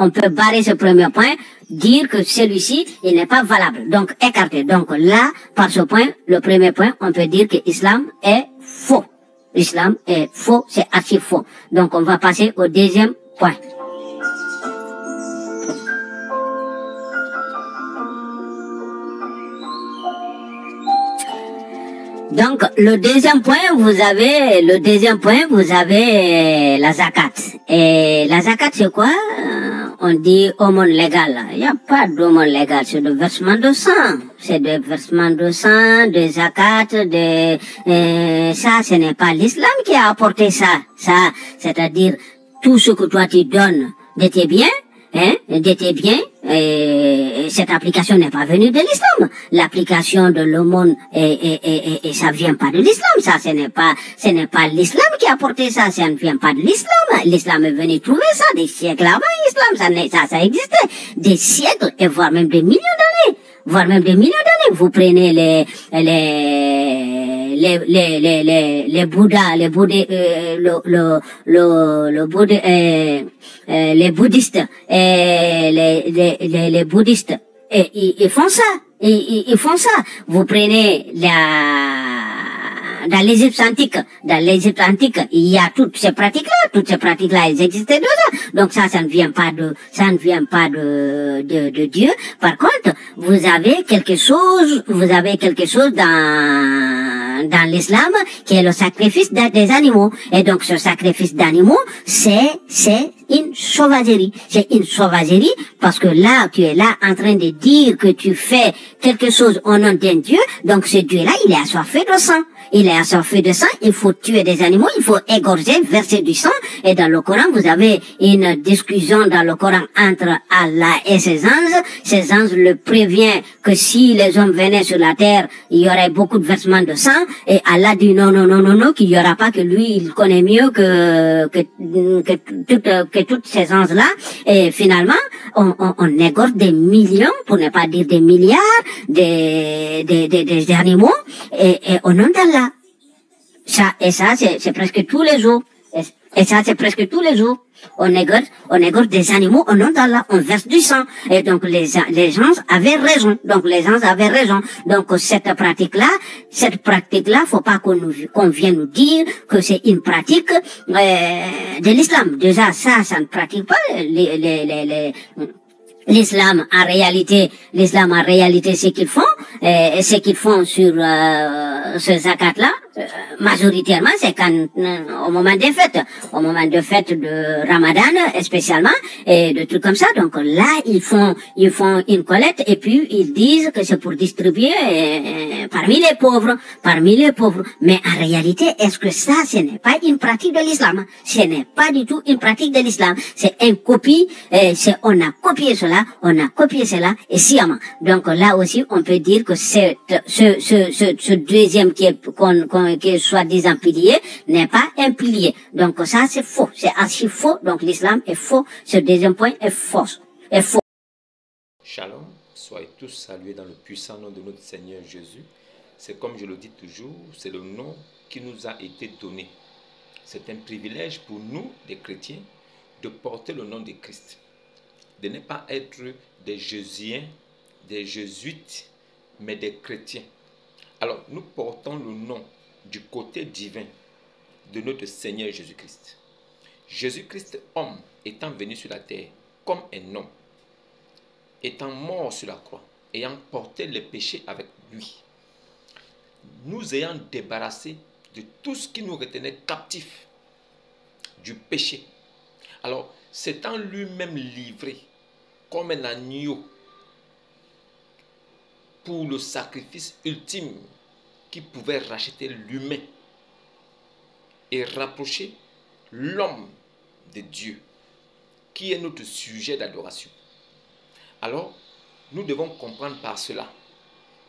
on peut barrer ce premier point, dire que celui-ci, il n'est pas valable. Donc, écarté. Donc, là, par ce point, le premier point, on peut dire que l'islam est faux. L'islam est faux, c'est archi faux. Donc, on va passer au deuxième point. Donc, le deuxième point, vous avez la zakat. Et la zakat, c'est quoi? On dit aumône légale. Il n'y a pas d'aumône légale, c'est le versement de sang. C'est le versement de sang, de zakat, ça, ce n'est pas l'islam qui a apporté ça. Ça, c'est-à-dire, tout ce que toi tu donnes de tes biens, cette application n'est pas venue de l'islam. L'application de l'aumône et ça vient pas de l'islam. Ça, ce n'est pas l'islam qui a apporté ça. Ça ne vient pas de l'islam. L'islam est venu trouver ça des siècles avant l'islam. Ça existait des siècles et voire même des millions d'années. Vous prenez les Bouddhas, les bouddhistes et les bouddhistes, et ils font ça. Ils font ça. Vous prenez dans l'Égypte antique, il y a toutes ces pratiques-là, elles existaient déjà. Donc ça ne vient pas de Dieu. Par contre, vous avez quelque chose dans l'islam qui est le sacrifice des animaux. Et donc ce sacrifice d'animaux, c'est une sauvagerie. C'est une sauvagerie parce que là, tu es là en train de dire que tu fais quelque chose au nom d'un Dieu. Donc ce Dieu-là, il est assoiffé de sang. Il faut tuer des animaux, il faut égorger, verser du sang. Et dans le Coran, vous avez une discussion dans le Coran entre Allah et ses anges. Ses anges le prévient que si les hommes venaient sur la terre, il y aurait beaucoup de versements de sang. Et Allah dit non, qu'il y aura pas, que lui, il connaît mieux que toutes ces anges-là. Et finalement, on égorge des millions, pour ne pas dire des milliards, des animaux, et au nom d'Allah. Ça, c'est presque tous les jours. Et ça, c'est presque tous les jours. On égorge des animaux au nom d'Allah. On verse du sang. Et donc, les gens avaient raison. Donc, cette pratique-là, faut pas qu'on vienne nous dire que c'est une pratique, de l'islam. Déjà, ça ne pratique pas l'islam en réalité, ce qu'ils font sur ce zakat-là, majoritairement, c'est quand au moment des fêtes de Ramadan spécialement, et de trucs comme ça. Donc là, ils font une collecte et puis ils disent que c'est pour distribuer parmi les pauvres. Mais en réalité, est-ce que ça, ce n'est pas une pratique de l'islam? Ce n'est pas du tout une pratique de l'islam. C'est une copie. On a copié cela et sciemment. Donc là aussi, on peut dire que ce deuxième qui est soi-disant pilier n'est pas un pilier. Donc ça, c'est faux. C'est archi faux. Donc l'islam est faux. Ce deuxième point est faux. Shalom. Soyez tous salués dans le puissant nom de notre Seigneur Jésus. C'est comme je le dis toujours, c'est le nom qui nous a été donné. C'est un privilège pour nous, les chrétiens, de porter le nom de Christ. De ne pas être des jésuiens, des jésuites, mais des chrétiens. Alors, nous portons le nom du côté divin de notre Seigneur Jésus-Christ. Jésus-Christ, homme, étant venu sur la terre comme un homme, étant mort sur la croix, ayant porté les péchés avec lui, nous ayant débarrassés de tout ce qui nous retenait captifs du péché. Alors, s'étant lui-même livré comme un agneau pour le sacrifice ultime qui pouvait racheter l'humain et rapprocher l'homme de Dieu, qui est notre sujet d'adoration. Alors, nous devons comprendre par cela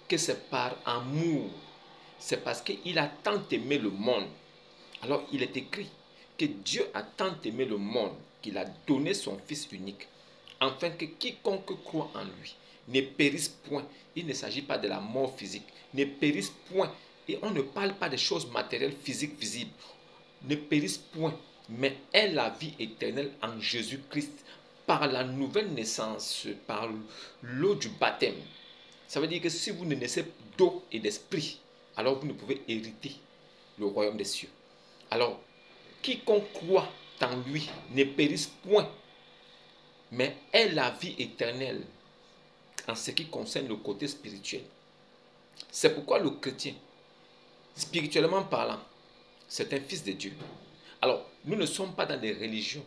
que c'est par amour, c'est parce qu'il a tant aimé le monde. Alors, il est écrit que Dieu a tant aimé le monde qu'il a donné son Fils unique, afin que quiconque croit en lui ne périsse point. Il ne s'agit pas de la mort physique, ne périsse point. Et on ne parle pas des choses matérielles, physiques, visibles. Ne périsse point, mais aient la vie éternelle en Jésus-Christ par la nouvelle naissance, par l'eau du baptême, ça veut dire que si vous ne naissez d'eau et d'esprit, alors vous ne pouvez hériter le royaume des cieux. Alors, quiconque croit en lui ne périsse point, mais ait la vie éternelle en ce qui concerne le côté spirituel. C'est pourquoi le chrétien, spirituellement parlant, c'est un fils de Dieu. Alors, nous ne sommes pas dans des religions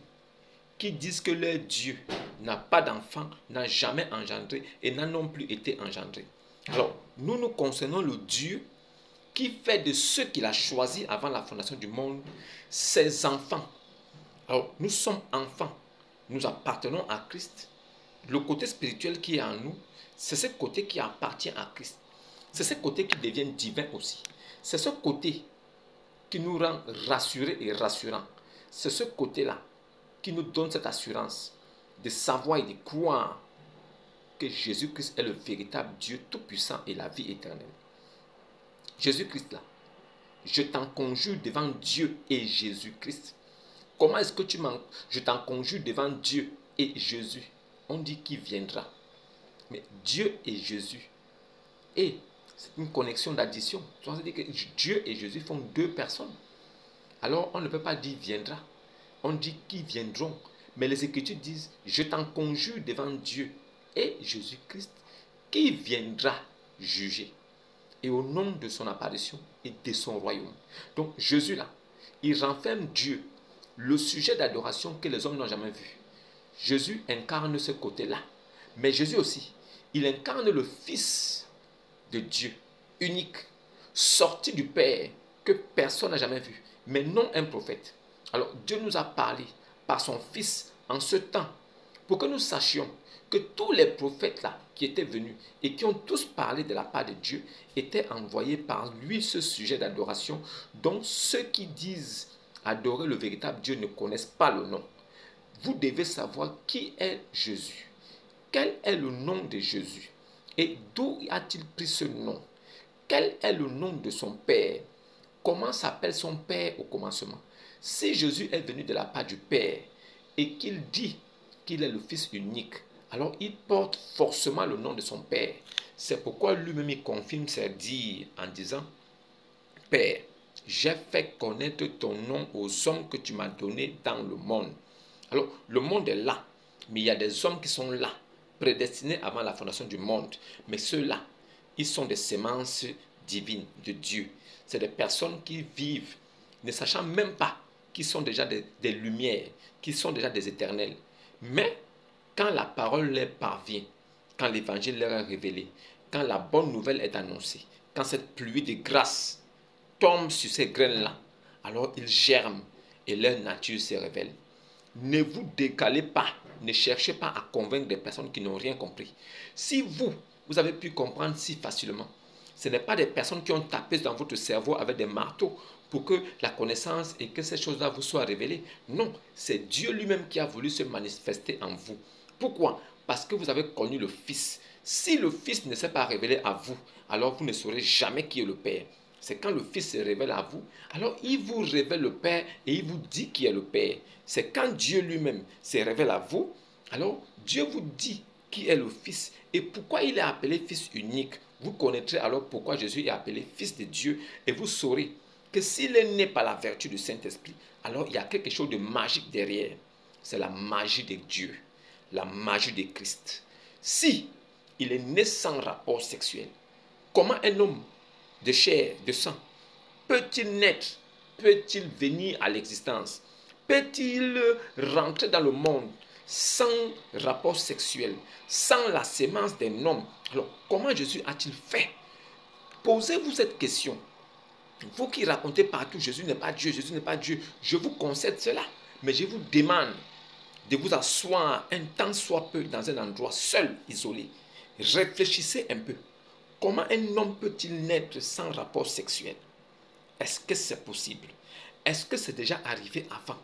qui disent que leur Dieu n'a pas d'enfant, n'a jamais engendré et n'a non plus été engendré. Alors, nous concernons le Dieu qui fait de ceux qu'il a choisis avant la fondation du monde ses enfants. Alors, nous sommes enfants, nous appartenons à Christ. Le côté spirituel qui est en nous, c'est ce côté qui appartient à Christ. C'est ce côté qui devient divin aussi. C'est ce côté qui nous rend rassurés et rassurants. C'est ce côté-là qui nous donne cette assurance de savoir et de croire que Jésus-Christ est le véritable Dieu tout-puissant et la vie éternelle. Jésus-Christ là, je t'en conjure devant Dieu et Jésus-Christ. Comment est-ce que je t'en conjure devant Dieu et Jésus? On dit qu'il viendra. Mais Dieu et Jésus, et c'est une connexion d'addition. Ça veut dire que Dieu et Jésus font deux personnes. Alors on ne peut pas dire viendra. On dit qu'ils viendront. Mais les Écritures disent, je t'en conjure devant Dieu et Jésus-Christ qui viendra juger. Et au nom de son apparition et de son royaume. Donc Jésus là, il renferme Dieu, le sujet d'adoration que les hommes n'ont jamais vu. Jésus incarne ce côté-là. Mais Jésus aussi, il incarne le Fils de Dieu, unique, sorti du Père, que personne n'a jamais vu, mais non un prophète. Alors Dieu nous a parlé par son Fils en ce temps, pour que nous sachions que tous les prophètes là qui étaient venus et qui ont tous parlé de la part de Dieu étaient envoyés par lui ce sujet d'adoration dont ceux qui disent adorer le véritable Dieu ne connaissent pas le nom. Vous devez savoir qui est Jésus. Quel est le nom de Jésus? Et d'où a-t-il pris ce nom? Quel est le nom de son Père? Comment s'appelle son Père au commencement? Si Jésus est venu de la part du Père et qu'il dit qu'il est le Fils unique, alors il porte forcément le nom de son Père. C'est pourquoi lui-même il confirme ses dires en disant, Père, j'ai fait connaître ton nom aux hommes que tu m'as donnés dans le monde. Alors, le monde est là, mais il y a des hommes qui sont là, prédestinés avant la fondation du monde. Mais ceux-là, ils sont des semences divines de Dieu. C'est des personnes qui vivent, ne sachant même pas qu'ils sont déjà des lumières, qu'ils sont déjà des éternels. Mais quand la parole leur parvient, quand l'évangile leur est révélé, quand la bonne nouvelle est annoncée, quand cette pluie de grâce tombe sur ces graines-là, alors ils germent et leur nature se révèle. Ne vous décalez pas, ne cherchez pas à convaincre des personnes qui n'ont rien compris. Si vous avez pu comprendre si facilement, ce n'est pas des personnes qui ont tapé dans votre cerveau avec des marteaux pour que la connaissance et que ces choses-là vous soient révélées. Non, c'est Dieu lui-même qui a voulu se manifester en vous. Pourquoi? Parce que vous avez connu le Fils. Si le Fils ne s'est pas révélé à vous, alors vous ne saurez jamais qui est le Père. C'est quand le Fils se révèle à vous, alors il vous révèle le Père et il vous dit qui est le Père. C'est quand Dieu lui-même se révèle à vous, alors Dieu vous dit qui est le Fils et pourquoi il est appelé Fils unique. Vous connaîtrez alors pourquoi Jésus est appelé Fils de Dieu et vous saurez que s'il est né par la vertu du Saint-Esprit, alors il y a quelque chose de magique derrière. C'est la magie de Dieu, la magie de Christ. Si il est né sans rapport sexuel, comment un homme de chair, de sang, peut-il naître? Peut-il venir à l'existence? Peut-il rentrer dans le monde sans rapport sexuel, sans la sémence d'un homme? Alors, comment Jésus a-t-il fait? Posez-vous cette question. Vous qui racontez partout, Jésus n'est pas Dieu, Jésus n'est pas Dieu, je vous concède cela. Mais je vous demande de vous asseoir un temps soit peu dans un endroit seul, isolé. Réfléchissez un peu. Comment un homme peut-il naître sans rapport sexuel? Est-ce que c'est possible? Est-ce que c'est déjà arrivé avant?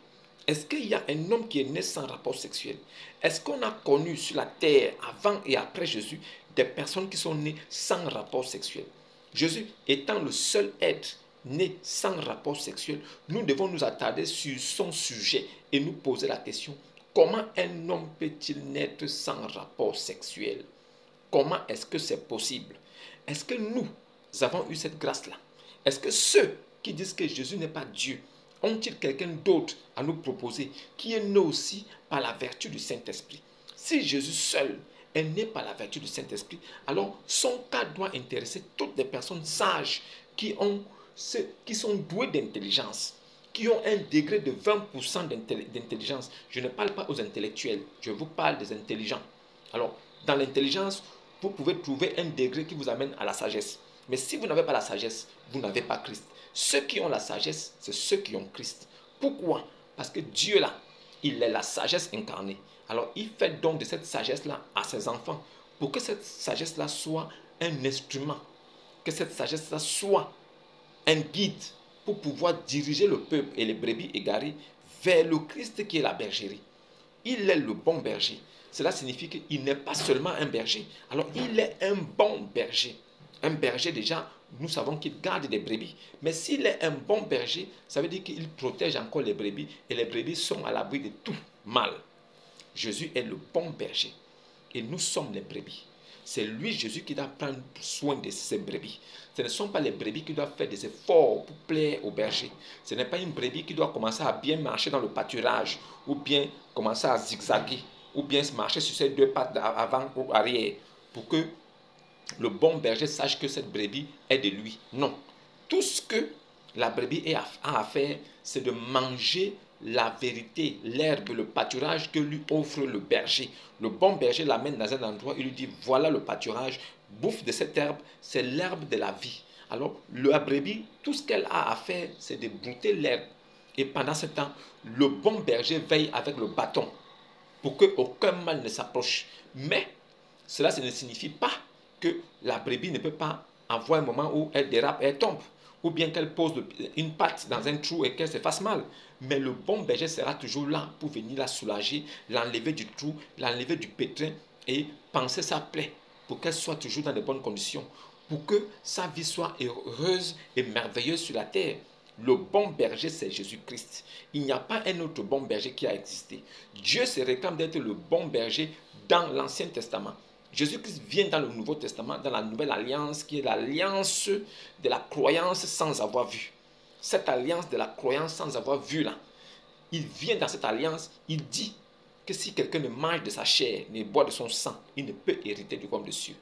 Est-ce qu'il y a un homme qui est né sans rapport sexuel? Est-ce qu'on a connu sur la terre, avant et après Jésus, des personnes qui sont nées sans rapport sexuel? Jésus étant le seul être né sans rapport sexuel, nous devons nous attarder sur son sujet et nous poser la question, Comment un homme peut-il naître sans rapport sexuel? Comment est-ce que c'est possible? Est-ce que nous avons eu cette grâce-là? Est-ce que ceux qui disent que Jésus n'est pas Dieu ont-ils quelqu'un d'autre à nous proposer qui est né aussi par la vertu du Saint-Esprit? Si Jésus seul est né par la vertu du Saint-Esprit, alors son cas doit intéresser toutes les personnes sages qui sont douées d'intelligence, qui ont un degré de 20% d'intelligence. Je ne parle pas aux intellectuels, je vous parle des intelligents. Alors, dans l'intelligence, vous pouvez trouver un degré qui vous amène à la sagesse. Mais si vous n'avez pas la sagesse, vous n'avez pas Christ. Ceux qui ont la sagesse, c'est ceux qui ont Christ. Pourquoi? Parce que Dieu là, il est la sagesse incarnée. Alors il fait donc de cette sagesse-là à ses enfants pour que cette sagesse-là soit un instrument, que cette sagesse-là soit un guide pour pouvoir diriger le peuple et les brebis égarées vers le Christ qui est la bergerie. Il est le bon berger. Cela signifie qu'il n'est pas seulement un berger. Alors il est un bon berger. Un berger déjà, nous savons qu'il garde des brebis. Mais s'il est un bon berger, ça veut dire qu'il protège encore les brebis et les brebis sont à l'abri de tout mal. Jésus est le bon berger et nous sommes les brebis. C'est lui, Jésus, qui doit prendre soin de ces brebis. Ce ne sont pas les brebis qui doivent faire des efforts pour plaire au berger. Ce n'est pas une brebis qui doit commencer à bien marcher dans le pâturage ou bien commencer à zigzaguer ou bien marcher sur ses deux pattes avant ou arrière pour que le bon berger sache que cette brebis est de lui. Non. Tout ce que la brebis a à faire, c'est de manger la vérité, l'herbe, le pâturage que lui offre le berger. Le bon berger l'amène dans un endroit, il lui dit, voilà le pâturage, bouffe de cette herbe, c'est l'herbe de la vie. Alors, la brebis, tout ce qu'elle a à faire, c'est de brouter l'herbe. Et pendant ce temps, le bon berger veille avec le bâton pour qu'aucun mal ne s'approche. Mais cela ne signifie pas que la brebis ne peut pas avoir un moment où elle dérape et elle tombe, ou bien qu'elle pose une patte dans un trou et qu'elle se fasse mal. Mais le bon berger sera toujours là pour venir la soulager, l'enlever du trou, l'enlever du pétrin et panser sa plaie pour qu'elle soit toujours dans de bonnes conditions, pour que sa vie soit heureuse et merveilleuse sur la terre. Le bon berger, c'est Jésus-Christ. Il n'y a pas un autre bon berger qui a existé. Dieu se réclame d'être le bon berger dans l'Ancien Testament. Jésus-Christ vient dans le Nouveau Testament, dans la Nouvelle Alliance, qui est l'alliance de la croyance sans avoir vu. Cette alliance de la croyance sans avoir vu là, il vient dans cette alliance, il dit que si quelqu'un ne mange de sa chair, ne boit de son sang, il ne peut hériter du royaume des cieux.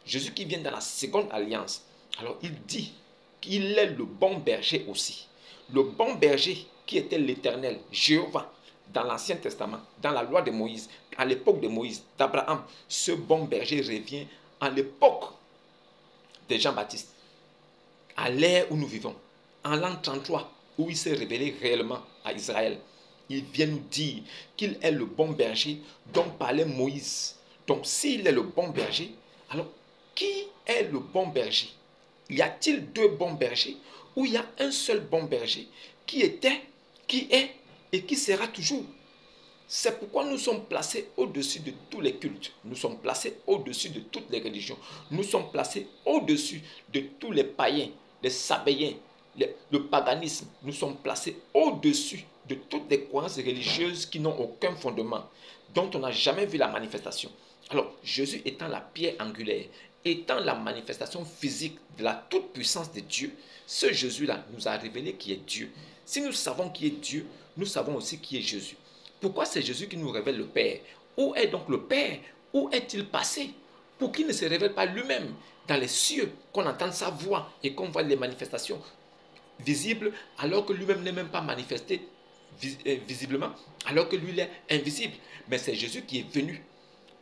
Jésus qui vient dans la seconde alliance, alors il dit qu'il est le bon berger aussi. Le bon berger qui était l'Éternel, Jéhovah, dans l'Ancien Testament, dans la loi de Moïse, à l'époque de Moïse, d'Abraham, ce bon berger revient à l'époque de Jean-Baptiste, à l'ère où nous vivons, en l'an 33, où il s'est révélé réellement à Israël. Il vient nous dire qu'il est le bon berger dont parlait Moïse. Donc s'il est le bon berger, alors qui est le bon berger? Y a-t-il deux bons bergers ou il y a un seul bon berger qui était, qui est et qui sera toujours? C'est pourquoi nous sommes placés au-dessus de tous les cultes. Nous sommes placés au-dessus de toutes les religions. Nous sommes placés au-dessus de tous les païens, les sabéiens, le paganisme. Nous sommes placés au-dessus de toutes les croyances religieuses qui n'ont aucun fondement, dont on n'a jamais vu la manifestation. Alors, Jésus étant la pierre angulaire, étant la manifestation physique de la toute-puissance de Dieu, ce Jésus-là nous a révélé qui est Dieu. Si nous savons qui est Dieu, nous savons aussi qui est Jésus. Pourquoi c'est Jésus qui nous révèle le Père? Où est donc le Père? Où est-il passé? Pour qu'il ne se révèle pas lui-même dans les cieux, qu'on entende sa voix et qu'on voit les manifestations visibles, alors que lui-même n'est même pas manifesté visiblement, alors que lui il est invisible. Mais c'est Jésus qui est venu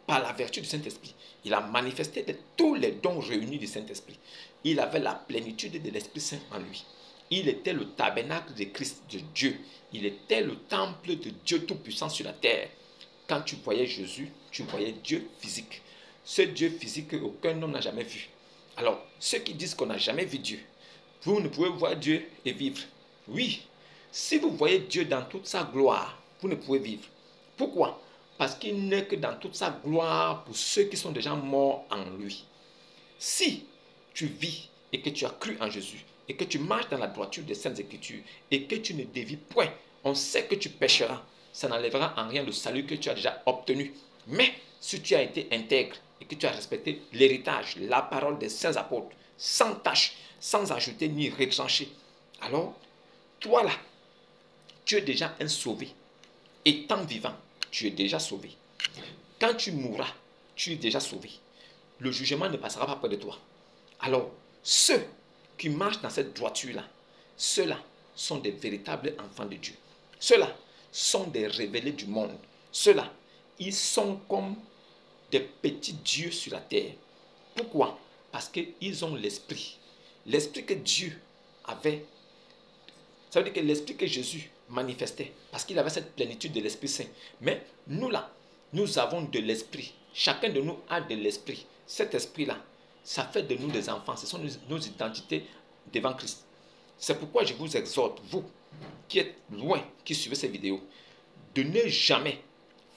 par la vertu du Saint-Esprit. Il a manifesté tous les dons réunis du Saint-Esprit. Il avait la plénitude de l'Esprit Saint en lui. Il était le tabernacle de Christ, de Dieu. Il était le temple de Dieu Tout-Puissant sur la terre. Quand tu voyais Jésus, tu voyais Dieu physique. Ce Dieu physique qu'aucun homme n'a jamais vu. Alors, ceux qui disent qu'on n'a jamais vu Dieu, vous ne pouvez voir Dieu et vivre. Oui, si vous voyez Dieu dans toute sa gloire, vous ne pouvez vivre. Pourquoi? Parce qu'il n'est que dans toute sa gloire pour ceux qui sont déjà morts en lui. Si tu vis et que tu as cru en Jésus, et que tu marches dans la droiture des Saintes Écritures, et que tu ne dévies point, on sait que tu pécheras. ça n'enlèvera en rien le salut que tu as déjà obtenu. Mais si tu as été intègre et que tu as respecté l'héritage, la parole des saints apôtres, sans tâche, sans ajouter ni retrancher, alors toi là, tu es déjà un sauvé. Étant vivant, tu es déjà sauvé. Quand tu mourras, tu es déjà sauvé. Le jugement ne passera pas près de toi. Alors, ceux qui marchent dans cette droiture-là, ceux-là sont des véritables enfants de Dieu. Ceux-là sont des révélés du monde. Ceux-là, ils sont comme des petits dieux sur la terre. Pourquoi? Parce qu'ils ont l'esprit. L'esprit que Dieu avait. Ça veut dire que l'esprit que Jésus manifestait, parce qu'il avait cette plénitude de l'Esprit Saint. Mais nous là, nous avons de l'esprit. Chacun de nous a de l'esprit. Cet esprit-là, ça fait de nous des enfants. Ce sont nos identités devant Christ. C'est pourquoi je vous exhorte, vous qui êtes loin, qui suivez ces vidéos, de ne jamais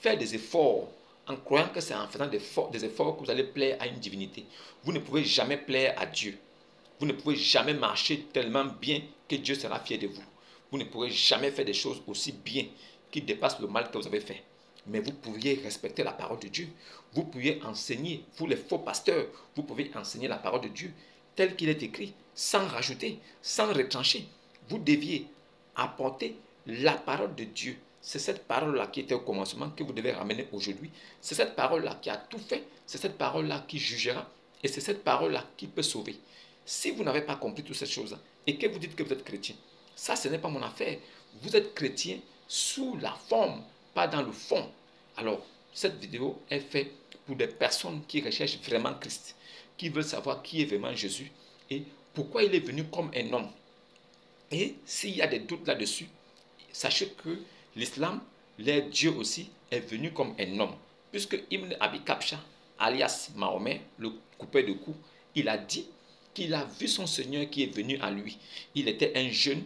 faire des efforts en croyant que c'est en faisant des efforts que vous allez plaire à une divinité. Vous ne pouvez jamais plaire à Dieu. Vous ne pouvez jamais marcher tellement bien que Dieu sera fier de vous. Vous ne pourrez jamais faire des choses aussi bien qui dépassent le mal que vous avez fait. Mais vous pourriez respecter la parole de Dieu. Vous pourriez enseigner, vous les faux pasteurs, vous pouvez enseigner la parole de Dieu tel qu'il est écrit, sans rajouter, sans retrancher. Vous deviez apporter la parole de Dieu. C'est cette parole-là qui était au commencement que vous devez ramener aujourd'hui. C'est cette parole-là qui a tout fait. C'est cette parole-là qui jugera. Et c'est cette parole-là qui peut sauver. Si vous n'avez pas compris toutes ces choses et que vous dites que vous êtes chrétien, ça, ce n'est pas mon affaire. Vous êtes chrétien sous la forme, pas dans le fond. Alors, cette vidéo est faite pour des personnes qui recherchent vraiment Christ, qui veulent savoir qui est vraiment Jésus et pourquoi il est venu comme un homme. Et s'il y a des doutes là-dessus, sachez que l'islam, leur Dieu aussi, est venu comme un homme. Puisque Ibn Abi Kabsha, alias Mahomet, le coupeur de cou, il a dit qu'il a vu son Seigneur qui est venu à lui. Il était un jeune,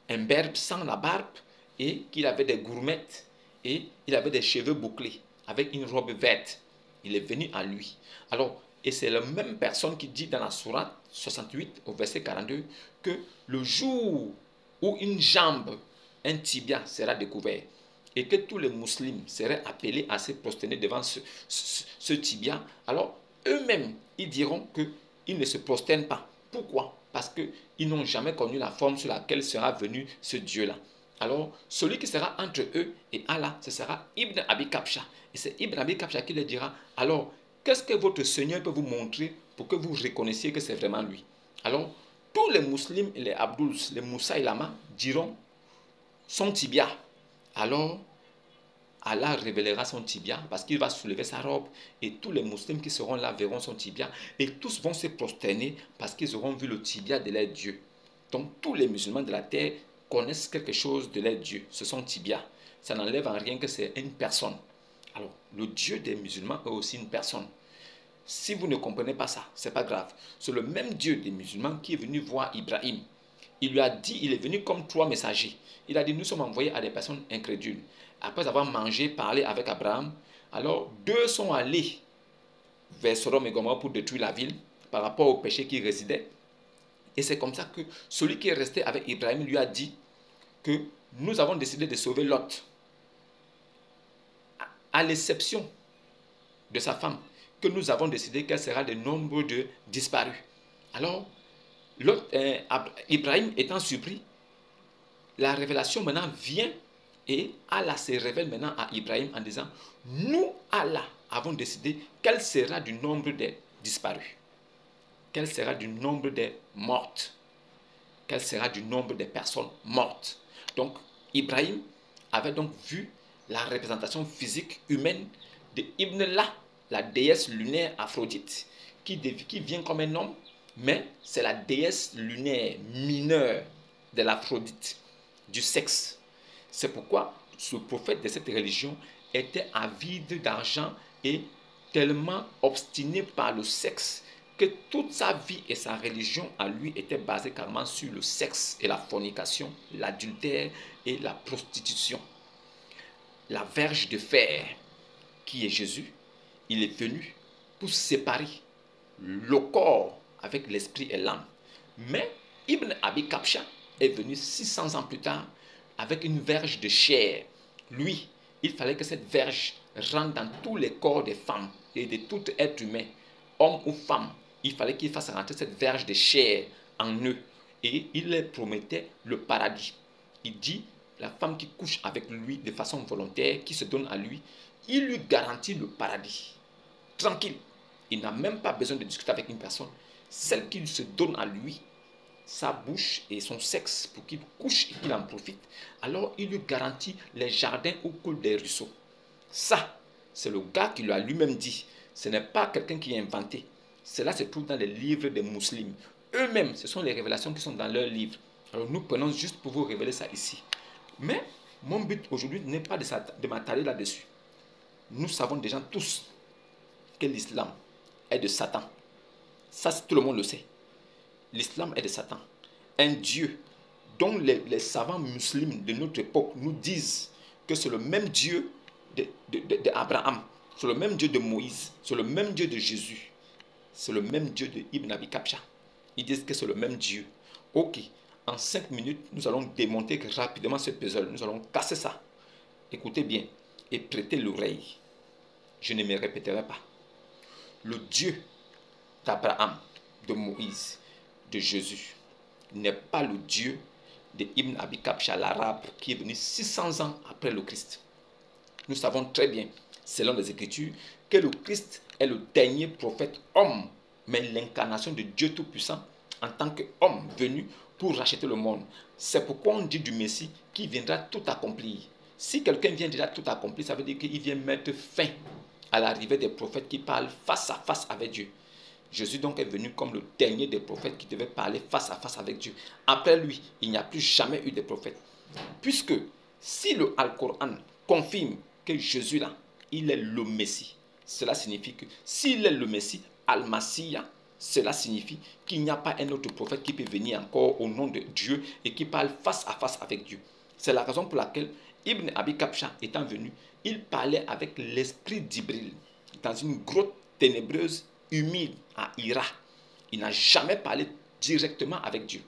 un berbe sans la barbe, et qu'il avait des gourmettes, et il avait des cheveux bouclés, avec une robe verte. Il est venu à lui. Alors, et c'est la même personne qui dit dans la sourate 68, au verset 42, que le jour où une jambe, un tibia sera découvert, et que tous les musulmans seraient appelés à se prosterner devant ce tibia, alors eux-mêmes, ils diront qu'ils ne se prosternent pas. Pourquoi? Parce qu'ils n'ont jamais connu la forme sur laquelle sera venu ce Dieu-là. Alors, celui qui sera entre eux et Allah, ce sera Ibn Abi Kabsha. Et c'est Ibn Abi Kabsha qui leur dira, alors, qu'est-ce que votre Seigneur peut vous montrer pour que vous reconnaissiez que c'est vraiment lui? Alors, tous les musulmans et les Abdouls, les Moussa et Lama diront son tibia. Alors, Allah révélera son tibia parce qu'il va soulever sa robe et tous les musulmans qui seront là verront son tibia et tous vont se prosterner parce qu'ils auront vu le tibia de leur Dieu. Donc, tous les musulmans de la terre connaissent quelque chose de leur Dieu, c'est son tibia. Ça n'enlève en rien que c'est une personne. Alors, le Dieu des musulmans est aussi une personne. Si vous ne comprenez pas ça, c'est pas grave. C'est le même Dieu des musulmans qui est venu voir Ibrahim. Il lui a dit, il est venu comme 3 messagers. Il a dit, nous sommes envoyés à des personnes incrédules. Après avoir mangé, parlé avec Abraham, alors 2 sont allés vers Sodome et Gomorrhe pour détruire la ville par rapport au péché qui résidait. Et c'est comme ça que celui qui est resté avec Ibrahim lui a dit que nous avons décidé de sauver Lot, à l'exception de sa femme, que nous avons décidé qu'elle sera de nombre de disparus. Alors, Ibrahim étant surpris, la révélation maintenant vient et Allah se révèle maintenant à Ibrahim en disant, nous, Allah, avons décidé quel sera du nombre des disparus, quel sera du nombre des mortes, quel sera du nombre des personnes mortes. Donc, Ibrahim avait donc vu la représentation physique humaine de Ibn-La, la déesse lunaire Aphrodite, qui vient comme un homme, mais c'est la déesse lunaire mineure de l'Aphrodite, du sexe. C'est pourquoi ce prophète de cette religion était avide d'argent et tellement obstiné par le sexe que toute sa vie et sa religion à lui étaient basées carrément sur le sexe et la fornication, l'adultère et la prostitution. La verge de fer, qui est Jésus, il est venu pour séparer le corps avec l'esprit et l'âme. Mais Ibn Abi Kabsha est venu 600 ans plus tard avec une verge de chair. lui, il fallait que cette verge rentre dans tous les corps des femmes et de tout être humain, homme ou femme. Il fallait qu'il fasse rentrer cette verge de chair en eux. Et il leur promettait le paradis. Il dit, la femme qui couche avec lui de façon volontaire, qui se donne à lui, il lui garantit le paradis. Tranquille. Il n'a même pas besoin de discuter avec une personne. Celle qui se donne à lui, sa bouche et son sexe pour qu'il couche et qu'il en profite, alors il lui garantit les jardins où coulent des ruisseaux. Ça, c'est le gars qui lui a lui-même dit. Ce n'est pas quelqu'un qui a inventé. Cela se trouve dans les livres des musulmans. Eux-mêmes, ce sont les révélations qui sont dans leurs livres. Alors nous prenons juste pour vous révéler ça ici. Mais mon but aujourd'hui n'est pas de m'attarder là-dessus. Nous savons déjà tous que l'islam est de Satan. Ça, tout le monde le sait. L'islam est de Satan. Un Dieu dont les savants musulmans de notre époque nous disent que c'est le même Dieu d'Abraham, c'est le même Dieu de Moïse, c'est le même Dieu de Jésus, c'est le même Dieu de Ibn Abi Kabsha. Ils disent que c'est le même Dieu. Ok, en 5 minutes, nous allons démonter rapidement ce puzzle, nous allons casser ça. Écoutez bien et prêtez l'oreille. Je ne me répéterai pas. Le Dieu d'Abraham, de Moïse, de Jésus, n'est pas le Dieu de Ibn Abi Kabsha, l'arabe, qui est venu 600 ans après le Christ. Nous savons très bien, selon les Écritures, que le Christ est le dernier prophète homme, mais l'incarnation de Dieu Tout-Puissant en tant qu'homme venu pour racheter le monde. C'est pourquoi on dit du Messie qui viendra tout accomplir. Si quelqu'un vient déjà tout accomplir, ça veut dire qu'il vient mettre fin à l'arrivée des prophètes qui parlent face à face avec Dieu. Jésus donc est venu comme le dernier des prophètes qui devait parler face à face avec Dieu. Après lui, il n'y a plus jamais eu de prophète. Puisque si le Al-Coran confirme que Jésus là, il est le Messie, cela signifie que s'il est le Messie, Al-Masiyah, cela signifie qu'il n'y a pas un autre prophète qui peut venir encore au nom de Dieu et qui parle face à face avec Dieu. C'est la raison pour laquelle Ibn Abi Kabsha étant venu, il parlait avec l'esprit d'Ibril dans une grotte ténébreuse, humide à Hira. Il n'a jamais parlé directement avec Dieu.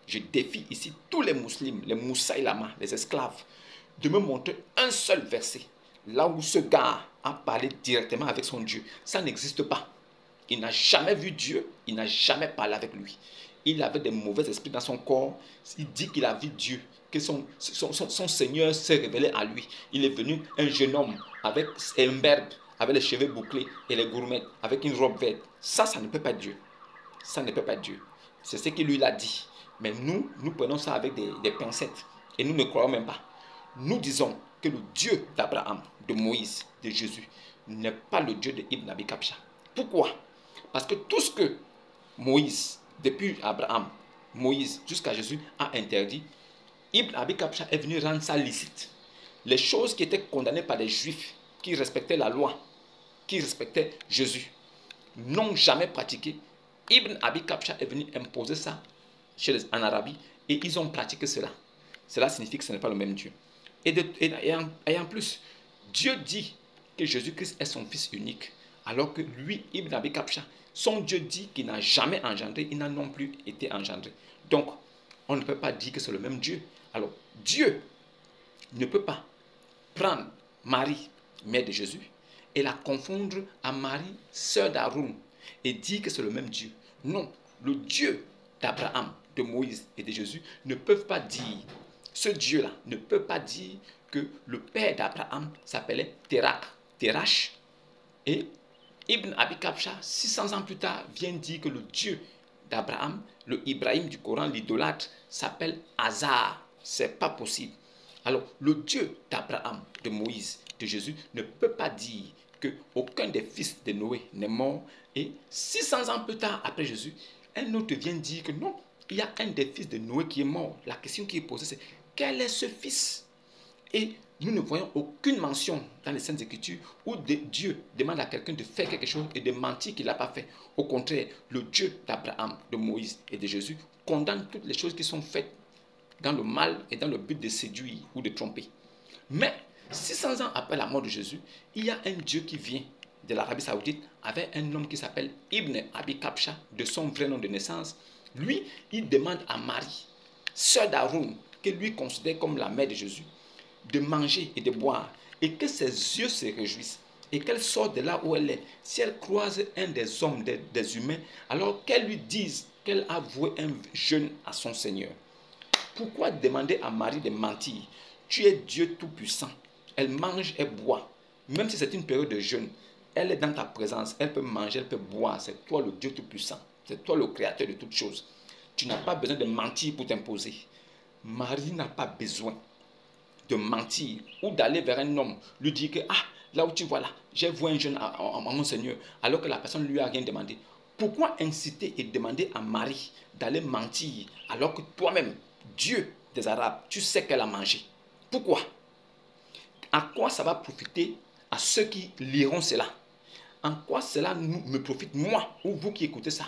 Je défie ici tous les musulmans, les moussaïlama, les esclaves, de me montrer un seul verset là où ce gars a parlé directement avec son Dieu. Ça n'existe pas. Il n'a jamais vu Dieu, il n'a jamais parlé avec lui. Il avait des mauvais esprits dans son corps. Il dit qu'il a vu Dieu, que son Seigneur s'est révélé à lui. Il est venu un jeune homme avec un berbe, avec les cheveux bouclés et les gourmettes, avec une robe verte. Ça ne peut pas être Dieu. Ça ne peut pas être Dieu. C'est ce qu'il lui a dit. Mais nous prenons ça avec des pincettes. Et nous ne croyons même pas. Nous disons que le Dieu d'Abraham, de Moïse, de Jésus, n'est pas le Dieu de Ibn Abi Kabsha. Pourquoi? Parce que tout ce que Moïse, depuis Abraham, Moïse jusqu'à Jésus, a interdit, Ibn Abi Kabsha est venu rendre ça licite. Les choses qui étaient condamnées par les Juifs, qui respectaient la loi, qui respectaient Jésus, n'ont jamais pratiqué. Ibn Abi Kabsha est venu imposer ça en Arabie et ils ont pratiqué cela. Cela signifie que ce n'est pas le même Dieu. Et en plus, Dieu dit que Jésus-Christ est son fils unique, alors que lui, Ibn Abi Kabsha, son Dieu dit qu'il n'a jamais engendré, il n'a non plus été engendré. Donc, on ne peut pas dire que c'est le même Dieu. Alors, Dieu ne peut pas prendre Marie, mère de Jésus, et la confondre à Marie, sœur d'Aaron, et dire que c'est le même Dieu. Non, le Dieu d'Abraham, de Moïse et de Jésus ne peuvent pas dire, ce Dieu-là ne peut pas dire que le père d'Abraham s'appelait Terach, et Ibn Abi Kabsha, 600 ans plus tard, vient dire que le Dieu d'Abraham, le Ibrahim du Coran, l'idolâtre, s'appelle Hazar. C'est pas possible. Alors, le Dieu d'Abraham, de Moïse, de Jésus, ne peut pas dire qu'aucun des fils de Noé n'est mort. Et 600 ans plus tard, après Jésus, un autre vient dire que non, il y a un des fils de Noé qui est mort. La question qui est posée, c'est quel est ce fils? Et nous ne voyons aucune mention dans les Saintes Écritures où Dieu demande à quelqu'un de faire quelque chose et de mentir qu'il n'a pas fait. Au contraire, le Dieu d'Abraham, de Moïse et de Jésus condamne toutes les choses qui sont faites dans le mal et dans le but de séduire ou de tromper. Mais 600 ans après la mort de Jésus, il y a un Dieu qui vient de l'Arabie Saoudite avec un homme qui s'appelle Ibn Abi Kabsha, de son vrai nom de naissance. Lui, il demande à Marie, sœur d'Aaron, que lui considère comme la mère de Jésus, de manger et de boire, et que ses yeux se réjouissent, et qu'elle sorte de là où elle est. Si elle croise un des hommes, des humains, alors qu'elle lui dise qu'elle a voué un jeûne à son Seigneur. Pourquoi demander à Marie de mentir? Tu es Dieu Tout-Puissant. Elle mange et boit. Même si c'est une période de jeûne, elle est dans ta présence. Elle peut manger, elle peut boire. C'est toi le Dieu Tout-Puissant. C'est toi le Créateur de toutes choses. Tu n'as pas besoin de mentir pour t'imposer. Marie n'a pas besoin de mentir ou d'aller vers un homme, lui dire que, ah, là où tu vois là, j'ai vu un jeune à mon Seigneur, alors que la personne ne lui a rien demandé. Pourquoi inciter et demander à Marie d'aller mentir, alors que toi-même, Dieu des Arabes, tu sais qu'elle a mangé? Pourquoi? À quoi ça va profiter à ceux qui liront cela? En quoi cela me profite, moi, ou vous qui écoutez ça?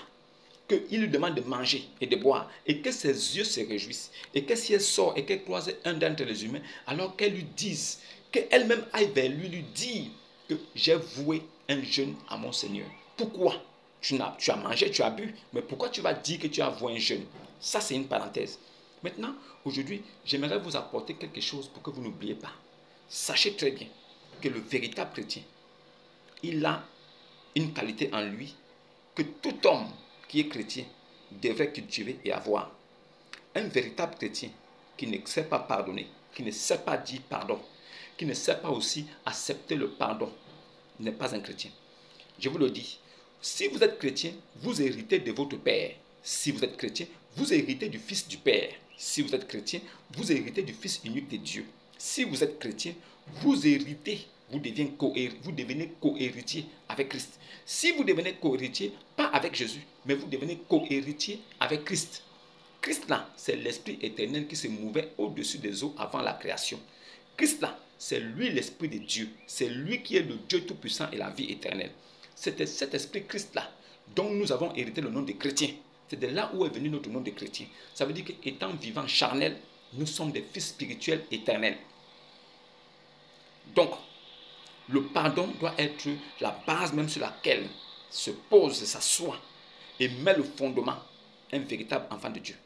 Qu'il lui demande de manger et de boire, et que ses yeux se réjouissent, et que si elle sort et qu'elle croise un d'entre les humains, alors qu'elle lui dise, qu'elle-même aille vers lui dire que j'ai voué un jeûne à mon Seigneur. Pourquoi? Tu as mangé, tu as bu, mais pourquoi tu vas dire que tu as voué un jeûne? Ça, c'est une parenthèse. Maintenant, aujourd'hui, j'aimerais vous apporter quelque chose pour que vous n'oubliez pas. Sachez très bien que le véritable chrétien, il a une qualité en lui que tout homme qui est chrétien devrait cultiver et avoir. Un véritable chrétien qui ne sait pas pardonner, qui ne sait pas dire pardon, qui ne sait pas aussi accepter le pardon, n'est pas un chrétien. Je vous le dis, si vous êtes chrétien, vous héritez de votre Père. Si vous êtes chrétien, vous héritez du Fils du Père. Si vous êtes chrétien, vous héritez du Fils unique de Dieu. Si vous êtes chrétien, vous héritez, vous devenez co-héritier avec Christ. Si vous devenez co-héritier, pas avec Jésus, mais vous devenez co-héritier avec Christ. Christ là, c'est l'Esprit éternel qui se mouvait au-dessus des eaux avant la création. Christ là, c'est lui l'Esprit de Dieu. C'est lui qui est le Dieu Tout-Puissant et la vie éternelle. C'était cet Esprit Christ là dont nous avons hérité le nom de chrétien. C'est de là où est venu notre nom de chrétien. Ça veut dire qu'étant vivant charnel, nous sommes des fils spirituels éternels. Donc, le pardon doit être la base même sur laquelle se pose, s'assoit et met le fondement un véritable enfant de Dieu.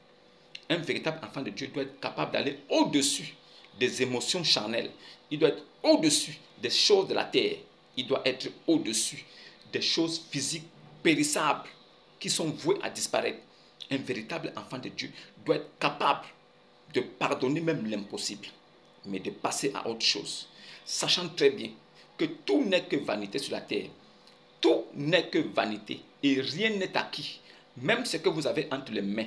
Un véritable enfant de Dieu doit être capable d'aller au-dessus des émotions charnelles. Il doit être au-dessus des choses de la terre. Il doit être au-dessus des choses physiques périssables qui sont vouées à disparaître. Un véritable enfant de Dieu doit être capable de pardonner même l'impossible, mais de passer à autre chose, sachant très bien que tout n'est que vanité sur la terre. Tout n'est que vanité et rien n'est acquis. Même ce que vous avez entre les mains,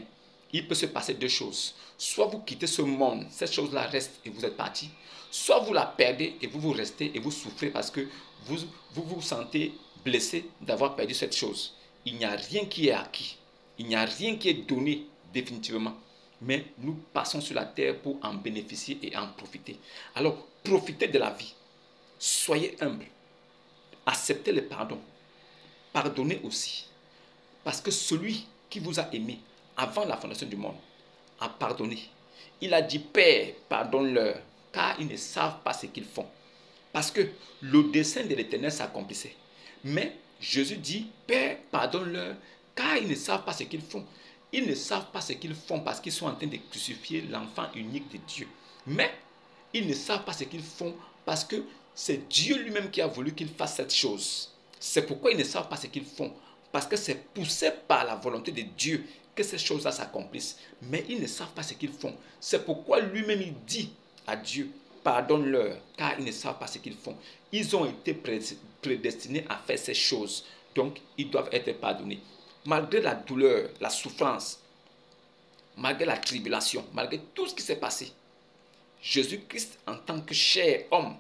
il peut se passer deux choses. Soit vous quittez ce monde, cette chose-là reste et vous êtes parti. Soit vous la perdez et vous restez et vous souffrez parce que vous sentez blessé d'avoir perdu cette chose. Il n'y a rien qui est acquis. Il n'y a rien qui est donné définitivement. Mais nous passons sur la terre pour en bénéficier et en profiter. Alors, profitez de la vie. Soyez humble. Acceptez le pardon. Pardonnez aussi. Parce que celui qui vous a aimé avant la fondation du monde a pardonné. Il a dit, Père, pardonne-leur, car ils ne savent pas ce qu'ils font. Parce que le dessein de l'Éternel s'accomplissait. Mais Jésus dit, Père, pardonne-leur, car ils ne savent pas ce qu'ils font. Ils ne savent pas ce qu'ils font parce qu'ils sont en train de crucifier l'enfant unique de Dieu. Mais ils ne savent pas ce qu'ils font parce que c'est Dieu lui-même qui a voulu qu'ils fassent cette chose. C'est pourquoi ils ne savent pas ce qu'ils font. Parce que c'est poussé par la volonté de Dieu que ces choses-là s'accomplissent. Mais ils ne savent pas ce qu'ils font. C'est pourquoi lui-même il dit à Dieu, pardonne-leur, car ils ne savent pas ce qu'ils font. Ils ont été prédestinés à faire ces choses. Donc, ils doivent être pardonnés. Malgré la douleur, la souffrance, malgré la tribulation, malgré tout ce qui s'est passé, Jésus-Christ, en tant que cher homme,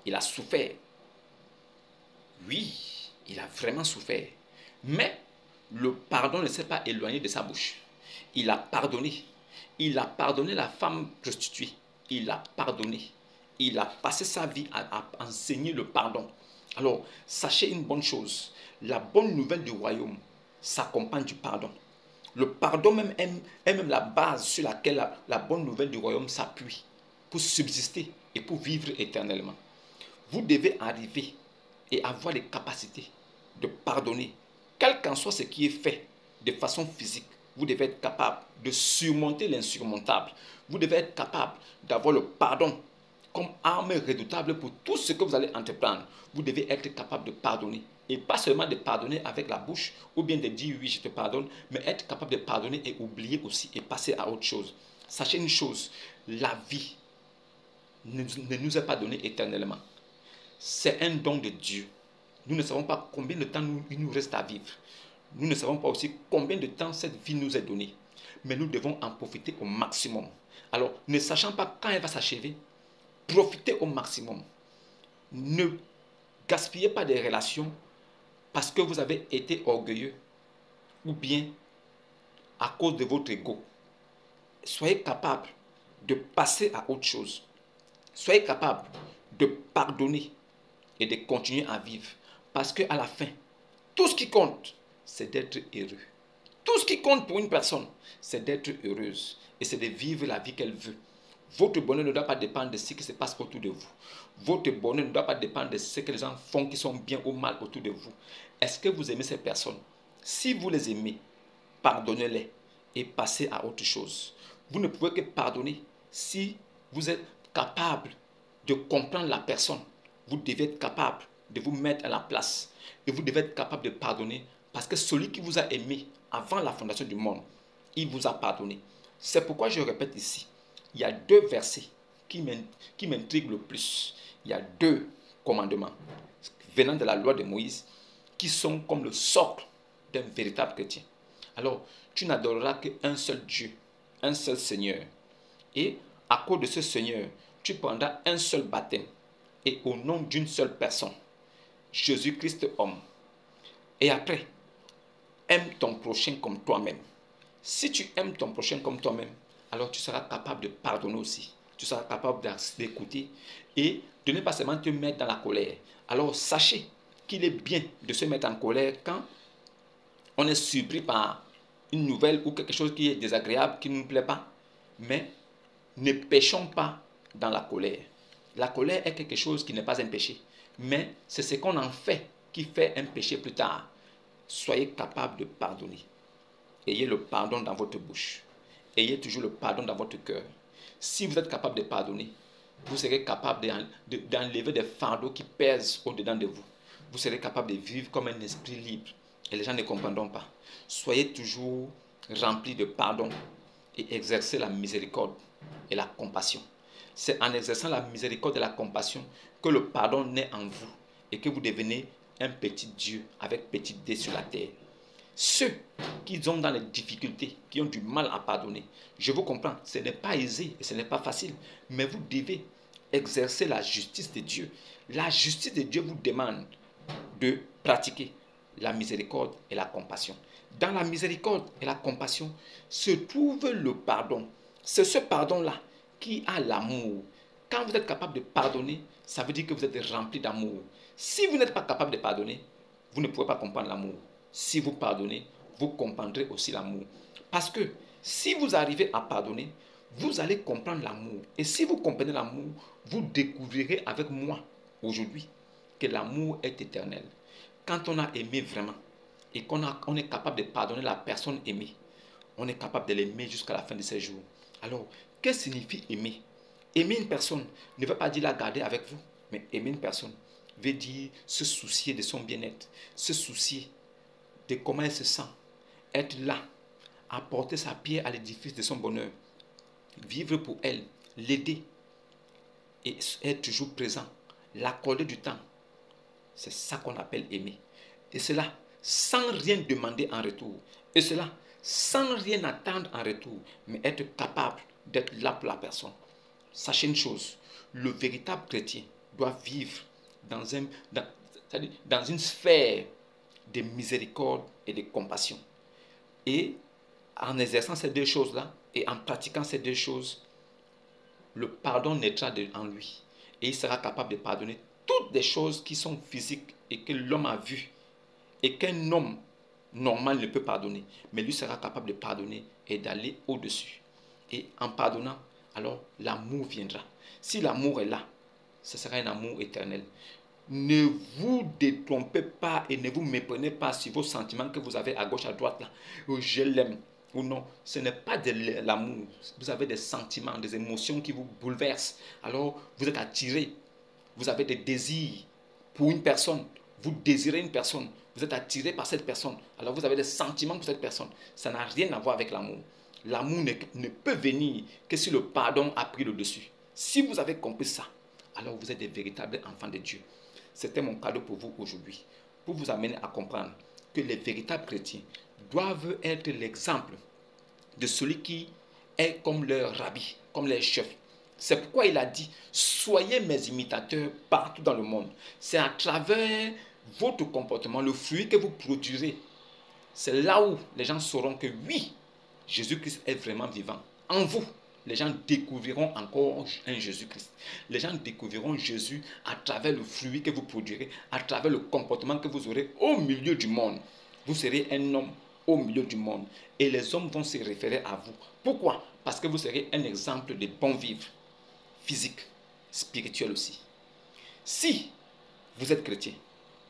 il a souffert. Oui, il a vraiment souffert. Mais le pardon ne s'est pas éloigné de sa bouche. Il a pardonné. Il a pardonné la femme prostituée. Il a pardonné. Il a passé sa vie à enseigner le pardon. Alors, sachez une bonne chose. La bonne nouvelle du royaume s'accompagne du pardon. Le pardon même est même la base sur laquelle la bonne nouvelle du royaume s'appuie pour subsister et pour vivre éternellement. Vous devez arriver et avoir les capacités de pardonner, quel qu'en soit ce qui est fait de façon physique. Vous devez être capable de surmonter l'insurmontable. Vous devez être capable d'avoir le pardon comme arme redoutable pour tout ce que vous allez entreprendre. Vous devez être capable de pardonner. Et pas seulement de pardonner avec la bouche, ou bien de dire oui, je te pardonne, mais être capable de pardonner et oublier aussi et passer à autre chose. Sachez une chose, la vie ne nous est pas donnée éternellement. C'est un don de Dieu. Nous ne savons pas combien de temps il nous reste à vivre. Nous ne savons pas aussi combien de temps cette vie nous est donnée. Mais nous devons en profiter au maximum. Alors, ne sachant pas quand elle va s'achever, profitez au maximum. Ne gaspillez pas des relations parce que vous avez été orgueilleux ou bien à cause de votre ego. Soyez capable de passer à autre chose. Soyez capable de pardonner et de continuer à vivre. Parce qu'à la fin, tout ce qui compte, c'est d'être heureux. Tout ce qui compte pour une personne, c'est d'être heureuse et c'est de vivre la vie qu'elle veut. Votre bonheur ne doit pas dépendre de ce qui se passe autour de vous. Votre bonheur ne doit pas dépendre de ce que les gens font qui sont bien ou mal autour de vous. Est-ce que vous aimez ces personnes? Si vous les aimez, pardonnez-les et passez à autre chose. Vous ne pouvez que pardonner si vous êtes capable de comprendre la personne. Vous devez être capable de vous mettre à la place et vous devez être capable de pardonner parce que celui qui vous a aimé avant la fondation du monde, il vous a pardonné. C'est pourquoi je répète ici, il y a deux versets qui m'intriguent le plus. Il y a deux commandements venant de la loi de Moïse qui sont comme le socle d'un véritable chrétien. Alors, tu n'adoreras qu'un seul Dieu, un seul Seigneur. Et à cause de ce Seigneur, tu prendras un seul baptême et au nom d'une seule personne, Jésus-Christ homme. Et après, aime ton prochain comme toi-même. Si tu aimes ton prochain comme toi-même, alors tu seras capable de pardonner aussi. Tu seras capable d'écouter et de ne pas seulement te mettre dans la colère. Alors sachez qu'il est bien de se mettre en colère quand on est surpris par une nouvelle ou quelque chose qui est désagréable, qui ne nous plaît pas. Mais ne péchons pas dans la colère. La colère est quelque chose qui n'est pas un péché. Mais c'est ce qu'on en fait qui fait un péché plus tard. Soyez capable de pardonner. Ayez le pardon dans votre bouche. Ayez toujours le pardon dans votre cœur. Si vous êtes capable de pardonner, vous serez capable d'enlever des fardeaux qui pèsent au-dedans de vous. Vous serez capable de vivre comme un esprit libre. Et les gens ne comprendront pas. Soyez toujours remplis de pardon et exercez la miséricorde et la compassion. C'est en exerçant la miséricorde et la compassion que le pardon naît en vous et que vous devenez un petit Dieu avec petit D sur la terre. Ceux qui sont dans les difficultés, qui ont du mal à pardonner, je vous comprends, ce n'est pas aisé et ce n'est pas facile, mais vous devez exercer la justice de Dieu. La justice de Dieu vous demande de pratiquer la miséricorde et la compassion. Dans la miséricorde et la compassion se trouve le pardon. C'est ce pardon-là qui a l'amour. Quand vous êtes capable de pardonner, ça veut dire que vous êtes rempli d'amour. Si vous n'êtes pas capable de pardonner, vous ne pouvez pas comprendre l'amour. Si vous pardonnez, vous comprendrez aussi l'amour. Parce que si vous arrivez à pardonner, vous allez comprendre l'amour. Et si vous comprenez l'amour, vous découvrirez avec moi aujourd'hui que l'amour est éternel. Quand on a aimé vraiment et qu'on est capable de pardonner la personne aimée, on est capable de l'aimer jusqu'à la fin de ses jours. Alors, qu'est-ce que signifie aimer? Aimer une personne ne veut pas dire la garder avec vous, mais aimer une personne veut dire se soucier de son bien-être, se soucier de comment elle se sent, être là, apporter sa pierre à l'édifice de son bonheur, vivre pour elle, l'aider et être toujours présent, l'accorder du temps. C'est ça qu'on appelle aimer. Et cela sans rien demander en retour. Et cela sans rien attendre en retour, mais être capable d'être là pour la personne. Sachez une chose, le véritable chrétien doit vivre dans une sphère de miséricorde et de compassion. Et en exerçant ces deux choses-là et en pratiquant ces deux choses, le pardon naîtra en lui. Et il sera capable de pardonner toutes les choses qui sont physiques et que l'homme a vues et qu'un homme normal ne peut pardonner. Mais lui sera capable de pardonner et d'aller au-dessus. Et en pardonnant, alors l'amour viendra. Si l'amour est là, ce sera un amour éternel. Ne vous détrompez pas et ne vous méprenez pas sur vos sentiments que vous avez à gauche, à droite. Là. Oh, je l'aime. ou non, ce n'est pas de l'amour. Vous avez des sentiments, des émotions qui vous bouleversent. Alors, vous êtes attiré. Vous avez des désirs pour une personne. Vous désirez une personne. Vous êtes attiré par cette personne. Alors, vous avez des sentiments pour cette personne. Ça n'a rien à voir avec l'amour. L'amour ne peut venir que si le pardon a pris le dessus. Si vous avez compris ça, alors vous êtes des véritables enfants de Dieu. C'était mon cadeau pour vous aujourd'hui, pour vous amener à comprendre que les véritables chrétiens doivent être l'exemple de celui qui est comme leur rabbi, comme leur chef. C'est pourquoi il a dit, soyez mes imitateurs partout dans le monde. C'est à travers votre comportement, le fruit que vous produirez. C'est là où les gens sauront que oui, Jésus-Christ est vraiment vivant. En vous, les gens découvriront encore un Jésus-Christ. Les gens découvriront Jésus à travers le fruit que vous produirez, à travers le comportement que vous aurez au milieu du monde. Vous serez un homme au milieu du monde et les hommes vont se référer à vous. Pourquoi? Parce que vous serez un exemple de bon vivre, physique, spirituel aussi. Si vous êtes chrétien,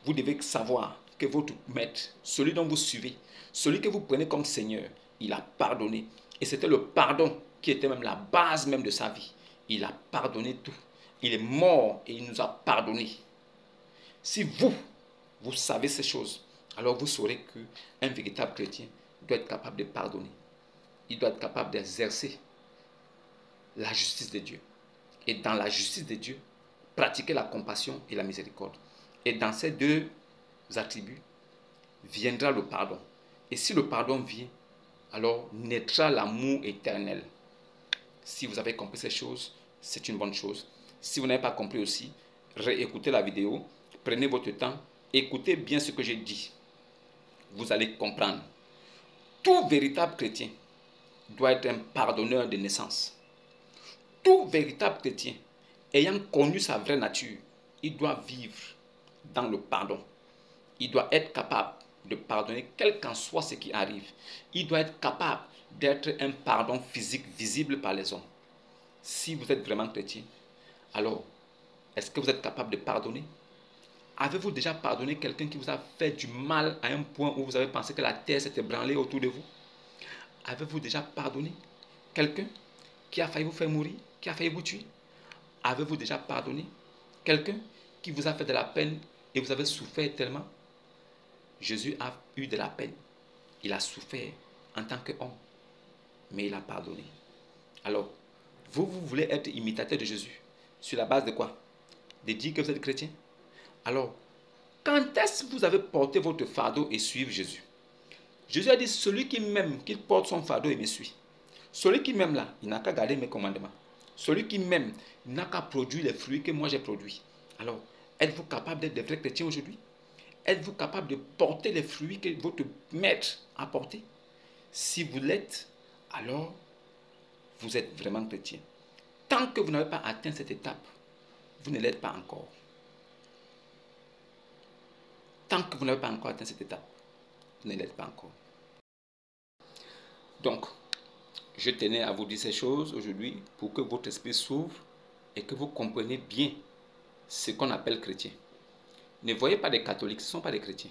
vous devez savoir que votre maître, celui dont vous suivez, celui que vous prenez comme Seigneur, il a pardonné. Et c'était le pardon qui était même la base même de sa vie. Il a pardonné tout. Il est mort et il nous a pardonné. Si vous savez ces choses, alors vous saurez qu'un véritable chrétien doit être capable de pardonner. Il doit être capable d'exercer la justice de Dieu. Et dans la justice de Dieu, pratiquer la compassion et la miséricorde. Et dans ces deux attributs viendra le pardon. Et si le pardon vient, alors naîtra l'amour éternel. Si vous avez compris ces choses, c'est une bonne chose. Si vous n'avez pas compris aussi, réécoutez la vidéo, prenez votre temps, écoutez bien ce que j'ai dit. Vous allez comprendre. Tout véritable chrétien doit être un pardonneur de naissance. Tout véritable chrétien, ayant connu sa vraie nature, il doit vivre dans le pardon. Il doit être capable de pardonner quel qu'en soit ce qui arrive. Il doit être capable d'être un pardon physique visible par les hommes. Si vous êtes vraiment chrétien, alors est-ce que vous êtes capable de pardonner? Avez-vous déjà pardonné quelqu'un qui vous a fait du mal à un point où vous avez pensé que la terre s'est ébranlée autour de vous? Avez-vous déjà pardonné quelqu'un qui a failli vous faire mourir, qui a failli vous tuer? Avez-vous déjà pardonné quelqu'un qui vous a fait de la peine et vous avez souffert tellement? Jésus a eu de la peine. Il a souffert en tant qu'homme, mais il a pardonné. Alors, vous voulez être imitateur de Jésus. Sur la base de quoi? De dire que vous êtes chrétien? Alors, quand est-ce que vous avez porté votre fardeau et suivre Jésus? Jésus a dit, celui qui m'aime, qu'il porte son fardeau et me suit. Celui qui m'aime là, il n'a qu'à garder mes commandements. Celui qui m'aime, il n'a qu'à produire les fruits que moi j'ai produits. Alors, êtes-vous capable d'être des vrais chrétiens aujourd'hui? Êtes-vous capable de porter les fruits que votre maître a portés? Si vous l'êtes, alors vous êtes vraiment chrétien. Tant que vous n'avez pas atteint cette étape, vous ne l'êtes pas encore. Tant que vous n'avez pas encore atteint cette étape, vous ne l'êtes pas encore. Donc, je tenais à vous dire ces choses aujourd'hui pour que votre esprit s'ouvre et que vous compreniez bien ce qu'on appelle chrétien. Ne voyez pas des catholiques, ce ne sont pas des chrétiens.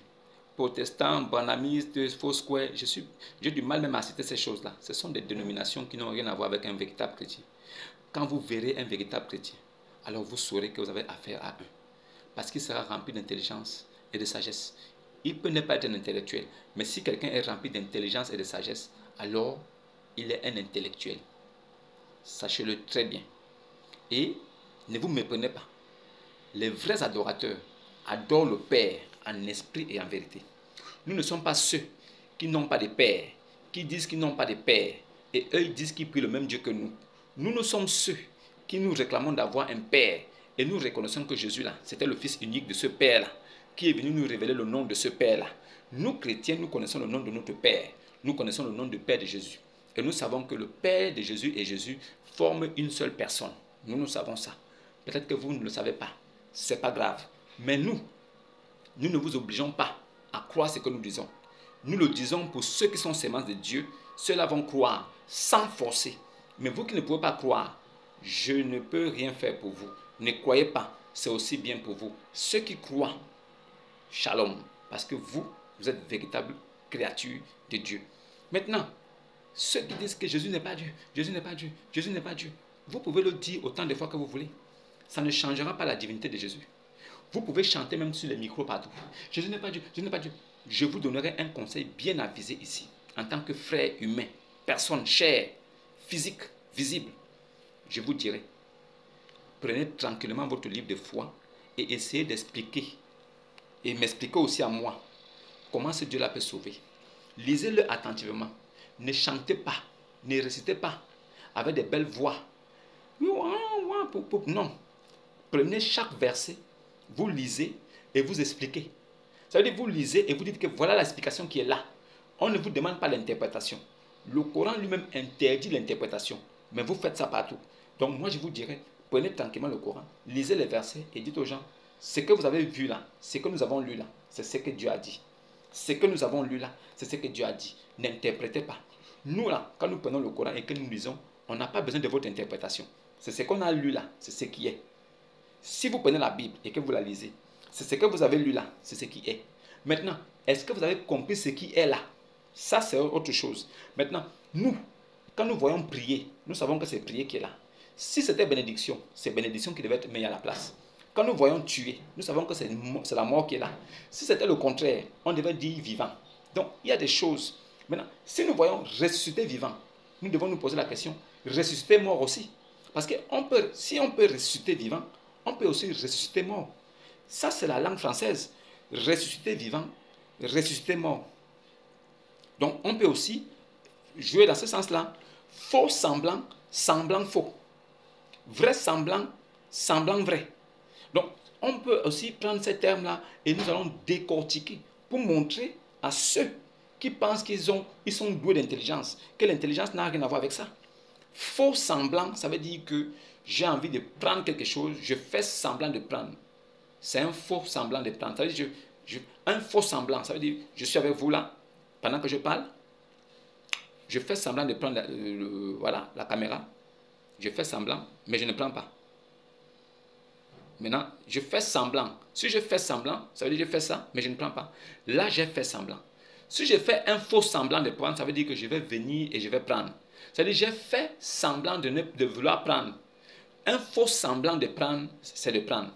Protestants, branhamistes, Foursquare, j'ai du mal même à citer ces choses-là. Ce sont des dénominations qui n'ont rien à voir avec un véritable chrétien. Quand vous verrez un véritable chrétien, alors vous saurez que vous avez affaire à un. Parce qu'il sera rempli d'intelligence et de sagesse. Il peut ne pas être un intellectuel, mais si quelqu'un est rempli d'intelligence et de sagesse, alors il est un intellectuel. Sachez-le très bien. Et ne vous méprenez pas. Les vrais adorateurs adorent le Père en esprit et en vérité. Nous ne sommes pas ceux qui n'ont pas de Père, qui disent qu'ils n'ont pas de Père, et eux ils disent qu'ils prient le même Dieu que nous. Nous sommes ceux qui nous réclamons d'avoir un Père, et nous reconnaissons que Jésus là, c'était le Fils unique de ce Père là, qui est venu nous révéler le nom de ce Père là. Nous chrétiens, nous connaissons le nom de notre Père, nous connaissons le nom du Père de Jésus, et nous savons que le Père de Jésus et Jésus forment une seule personne. Nous savons ça. Peut-être que vous ne le savez pas. C'est pas grave. Mais nous ne vous obligeons pas à croire ce que nous disons. Nous le disons pour ceux qui sont semences de Dieu. Ceux-là vont croire sans forcer. Mais vous qui ne pouvez pas croire, je ne peux rien faire pour vous. Ne croyez pas, c'est aussi bien pour vous. Ceux qui croient, shalom, parce que vous êtes véritables créatures de Dieu. Maintenant, Ceux qui disent que Jésus n'est pas Dieu, Jésus n'est pas Dieu, Jésus n'est pas Dieu, vous pouvez le dire autant de fois que vous voulez. Ça ne changera pas la divinité de Jésus. Vous pouvez chanter même sur les micros partout. Jésus n'est pas Dieu, Jésus n'est pas Dieu. Je vous donnerai un conseil bien avisé ici, en tant que frère humain, personne chère, physique, visible. Je vous dirai, prenez tranquillement votre livre de foi et essayez d'expliquer, et m'expliquer aussi à moi, comment ce Dieu-là peut sauver. Lisez-le attentivement. Ne chantez pas, ne récitez pas avec des belles voix. Non. Prenez chaque verset, vous lisez et vous expliquez. Ça veut dire que vous lisez et vous dites que voilà l'explication qui est là. On ne vous demande pas l'interprétation. Le Coran lui-même interdit l'interprétation. Mais vous faites ça partout. Donc moi je vous dirais, prenez tranquillement le Coran, lisez les versets et dites aux gens, ce que vous avez vu là, ce que nous avons lu là, c'est ce que Dieu a dit. Ce que nous avons lu là, c'est ce que Dieu a dit. N'interprétez pas. Nous là, quand nous prenons le Coran et que nous lisons, on n'a pas besoin de votre interprétation. C'est ce qu'on a lu là, c'est ce qui est. Si vous prenez la Bible et que vous la lisez, c'est ce que vous avez lu là, c'est ce qui est. Maintenant, est-ce que vous avez compris ce qui est là? Ça, c'est autre chose. Maintenant, nous, quand nous voyons prier, nous savons que c'est prier qui est là. Si c'était bénédiction, c'est bénédiction qui devait être mise à la place. Quand nous voyons tuer, nous savons que c'est la mort qui est là. Si c'était le contraire, on devait dire vivant. Donc, il y a des choses. Maintenant, si nous voyons ressusciter vivant, nous devons nous poser la question, ressusciter mort aussi. Parce que si on peut ressusciter vivant, on peut aussi ressusciter mort. Ça, c'est la langue française. Ressusciter vivant, ressusciter mort. Donc, on peut aussi jouer dans ce sens-là. Faux semblant, semblant faux. Vrai semblant, semblant vrai. Donc, on peut aussi prendre ces termes-là et nous allons décortiquer pour montrer à ceux qui pensent qu'ils sont doués d'intelligence, que l'intelligence n'a rien à voir avec ça. Faux semblant, ça veut dire que j'ai envie de prendre quelque chose, je fais semblant de prendre. C'est un faux semblant de prendre. Ça veut dire un faux semblant, ça veut dire je suis avec vous là, pendant que je parle, je fais semblant de prendre voilà, la caméra, je fais semblant, mais je ne prends pas. Maintenant, je fais semblant. Si je fais semblant, ça veut dire que je fais ça, mais je ne prends pas. Là, j'ai fait semblant. Si je fais un faux semblant de prendre, ça veut dire que je vais venir et je vais prendre. C'est-à-dire que j'ai fait semblant de vouloir prendre. Un faux semblant de prendre, c'est de prendre.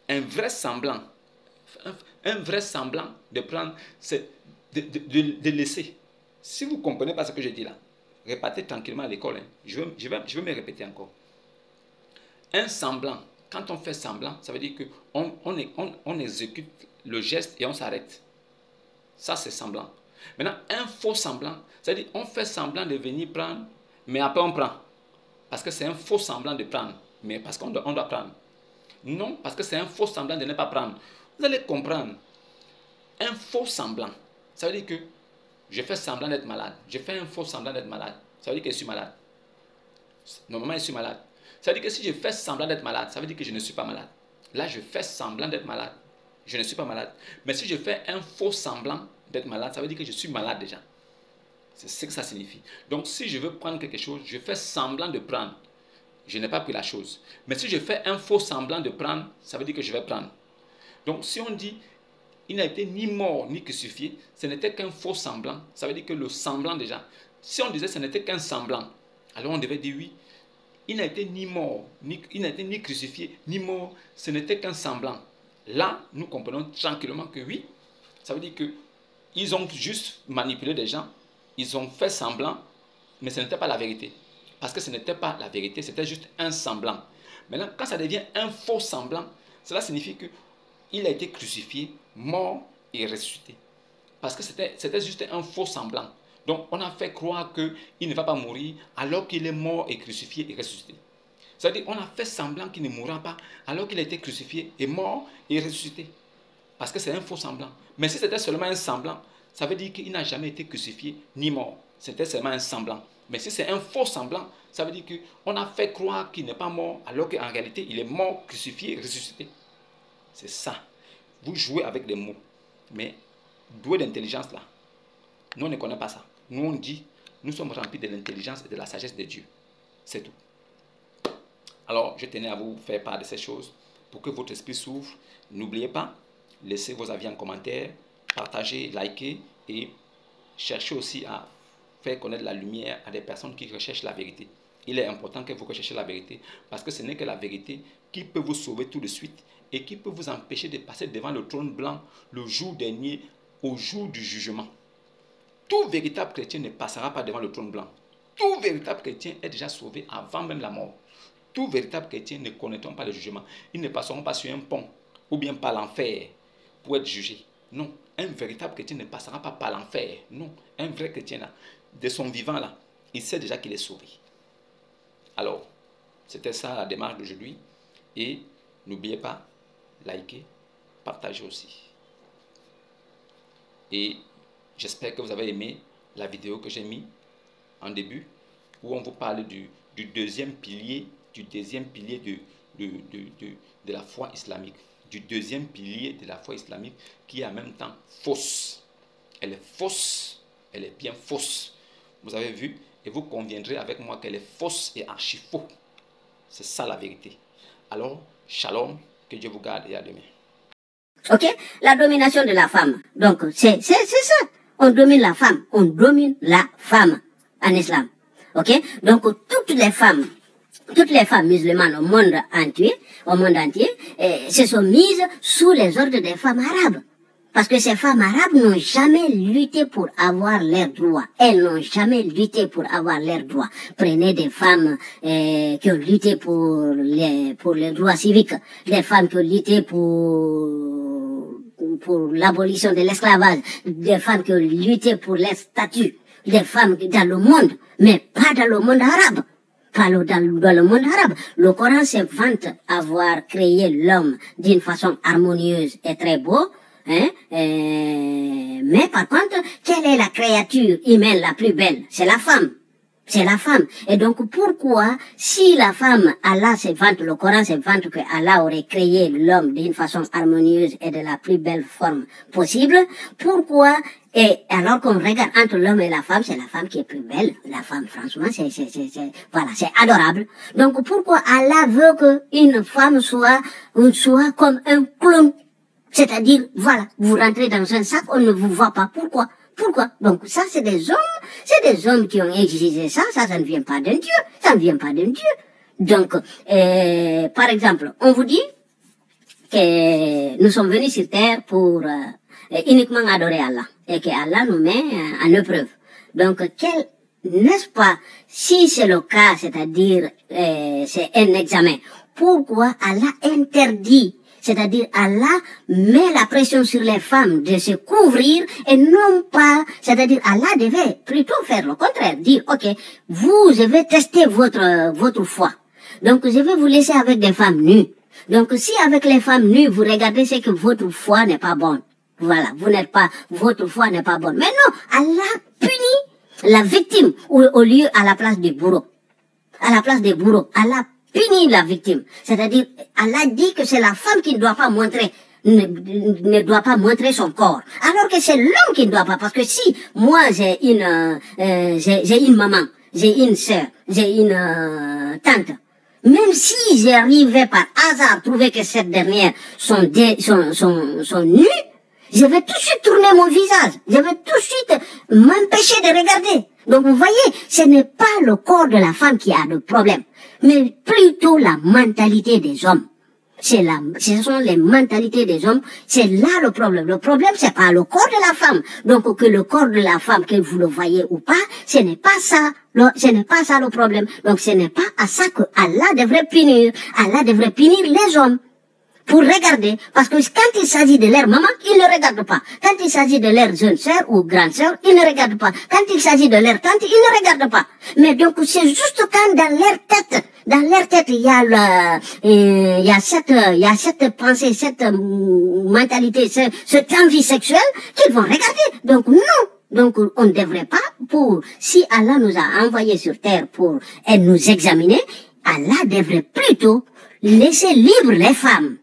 Un vrai semblant de prendre, c'est de laisser. Si vous ne comprenez pas ce que je dis là, répétez tranquillement à l'école. Hein. Je vais me répéter encore. Un semblant, quand on fait semblant, ça veut dire qu'on exécute le geste et on s'arrête. Ça, c'est semblant. Maintenant, un faux semblant, c'est-à-dire on fait semblant de venir prendre, mais après on prend. Parce que c'est un faux semblant de prendre, mais parce qu'on doit prendre. Non, parce que c'est un faux semblant de ne pas prendre. Vous allez comprendre. Un faux semblant, ça veut dire que je fais semblant d'être malade. Je fais un faux semblant d'être malade. Ça veut dire que je suis malade. Normalement, je suis malade. Ça veut dire que si je fais semblant d'être malade, ça veut dire que je ne suis pas malade. Là, je fais semblant d'être malade. Je ne suis pas malade. Mais si je fais un faux semblant d'être malade, ça veut dire que je suis malade déjà. C'est ce que ça signifie. Donc, si je veux prendre quelque chose, je fais semblant de prendre. Je n'ai pas pris la chose. Mais si je fais un faux semblant de prendre, ça veut dire que je vais prendre. Donc, si on dit, il n'a été ni mort ni crucifié, ce n'était qu'un faux semblant. Ça veut dire que le semblant déjà. Si on disait ce n'était qu'un semblant, alors on devait dire oui, il n'a été ni mort, il n'a été ni crucifié, ni mort, ce n'était qu'un semblant. Là, nous comprenons tranquillement que oui, ça veut dire qu'ils ont juste manipulé des gens, ils ont fait semblant, mais ce n'était pas la vérité. Parce que ce n'était pas la vérité, c'était juste un semblant. Maintenant, quand ça devient un faux semblant, cela signifie qu'il a été crucifié, mort et ressuscité. Parce que c'était juste un faux semblant. Donc, on a fait croire qu'il ne va pas mourir alors qu'il est mort et crucifié et ressuscité. C'est-à-dire qu'on a fait semblant qu'il ne mourra pas alors qu'il a été crucifié et mort et ressuscité. Parce que c'est un faux semblant. Mais si c'était seulement un semblant, ça veut dire qu'il n'a jamais été crucifié ni mort. C'était seulement un semblant. Mais si c'est un faux semblant, ça veut dire qu'on a fait croire qu'il n'est pas mort alors qu'en réalité, il est mort, crucifié et ressuscité. C'est ça. Vous jouez avec des mots. Mais doué d'intelligence là, nous on ne connaît pas ça. Nous on dit, nous sommes remplis de l'intelligence et de la sagesse de Dieu. C'est tout. Alors, je tenais à vous faire part de ces choses pour que votre esprit s'ouvre. N'oubliez pas, laissez vos avis en commentaire, partagez, likez et cherchez aussi à faire connaître la lumière à des personnes qui recherchent la vérité. Il est important que vous recherchiez la vérité parce que ce n'est que la vérité qui peut vous sauver tout de suite et qui peut vous empêcher de passer devant le trône blanc le jour dernier, au jour du jugement. Tout véritable chrétien ne passera pas devant le trône blanc. Tout véritable chrétien est déjà sauvé avant même la mort. Tout véritable chrétien ne connaîtront pas le jugement. Ils ne passeront pas sur un pont ou bien par l'enfer pour être jugés. Non, un véritable chrétien ne passera pas par l'enfer. Non, un vrai chrétien là, de son vivant là, il sait déjà qu'il est sauvé. Alors, c'était ça la démarche d'aujourd'hui. Et n'oubliez pas, likez, partagez aussi. Et j'espère que vous avez aimé la vidéo que j'ai mise en début, où on vous parle du deuxième pilier, de la foi islamique. Du deuxième pilier de la foi islamique qui est en même temps fausse. Elle est fausse, elle est bien fausse. Vous avez vu, et vous conviendrez avec moi qu'elle est fausse et archi faux. C'est ça la vérité. Alors, shalom, que Dieu vous garde et à demain. Ok? La domination de la femme. Donc, c'est ça. On domine la femme. On domine la femme en islam. Ok? Donc, toutes les femmes musulmanes au monde entier, se sont mises sous les ordres des femmes arabes. Parce que ces femmes arabes n'ont jamais lutté pour avoir leurs droits. Elles n'ont jamais lutté pour avoir leurs droits. Prenez des femmes qui ont lutté pour les droits civiques, des femmes qui ont lutté pour l'abolition de l'esclavage, des femmes qui ont lutté pour les statuts, des femmes dans le monde, mais pas dans le monde arabe. Pas dans le monde arabe. Le Coran se vante avoir créé l'homme d'une façon harmonieuse et très beau. Mais par contre, quelle est la créature humaine la plus belle? C'est la femme. C'est la femme. Et donc pourquoi, si la femme, Allah se vante, le Coran se vante que Allah aurait créé l'homme d'une façon harmonieuse et de la plus belle forme possible, pourquoi, et alors qu'on regarde entre l'homme et la femme, c'est la femme qui est plus belle. La femme, franchement, voilà, c'est adorable. Donc pourquoi Allah veut qu'une femme soit comme un clone? C'est-à-dire, voilà, vous rentrez dans un sac, on ne vous voit pas. Pourquoi? Donc ça, c'est des hommes qui ont exigé ça ne vient pas d'un Dieu, ça ne vient pas d'un Dieu. Donc, par exemple, on vous dit que nous sommes venus sur terre pour uniquement adorer Allah, et que Allah nous met en épreuve. Donc, n'est-ce pas, si c'est le cas, c'est-à-dire, c'est un examen, pourquoi Allah interdit? C'est-à-dire, Allah met la pression sur les femmes de se couvrir et non pas, c'est-à-dire, Allah devait plutôt faire le contraire, dire, ok, je vais tester votre foi. Donc, je vais vous laisser avec des femmes nues. Donc, si avec les femmes nues, vous regardez, c'est que votre foi n'est pas bonne. Voilà, votre foi n'est pas bonne. Mais non, Allah punit la victime au lieu à la place du bourreau. À la place des bourreaux, Allah punit la victime. C'est-à-dire, Allah dit que c'est la femme qui ne doit pas montrer son corps. Alors que c'est l'homme qui ne doit pas. Parce que si moi j'ai une maman, j'ai une sœur, j'ai une tante, même si j'arrivais par hasard trouver que cette dernière sont nues, je vais tout de suite tourner mon visage. Je vais tout de suite m'empêcher de regarder. Donc vous voyez, ce n'est pas le corps de la femme qui a le problème, mais plutôt la mentalité des hommes. Ce sont les mentalités des hommes, c'est là le problème. Le problème, c'est pas le corps de la femme. Donc que le corps de la femme, que vous le voyez ou pas, ce n'est pas ça le problème. Donc ce n'est pas à ça que Allah devrait punir. Allah devrait punir les hommes. Pour regarder, parce que quand il s'agit de leur maman, ils ne regardent pas. Quand il s'agit de leur jeune sœur ou grande sœur, ils ne regardent pas. Quand il s'agit de leur tante, ils ne regardent pas. Mais donc c'est juste quand dans leur tête, il y a cette pensée, cette mentalité, cette envie sexuelle qu'ils vont regarder. Donc non. Donc, on ne devrait pas si Allah nous a envoyés sur terre pour nous examiner, Allah devrait plutôt laisser libres les femmes.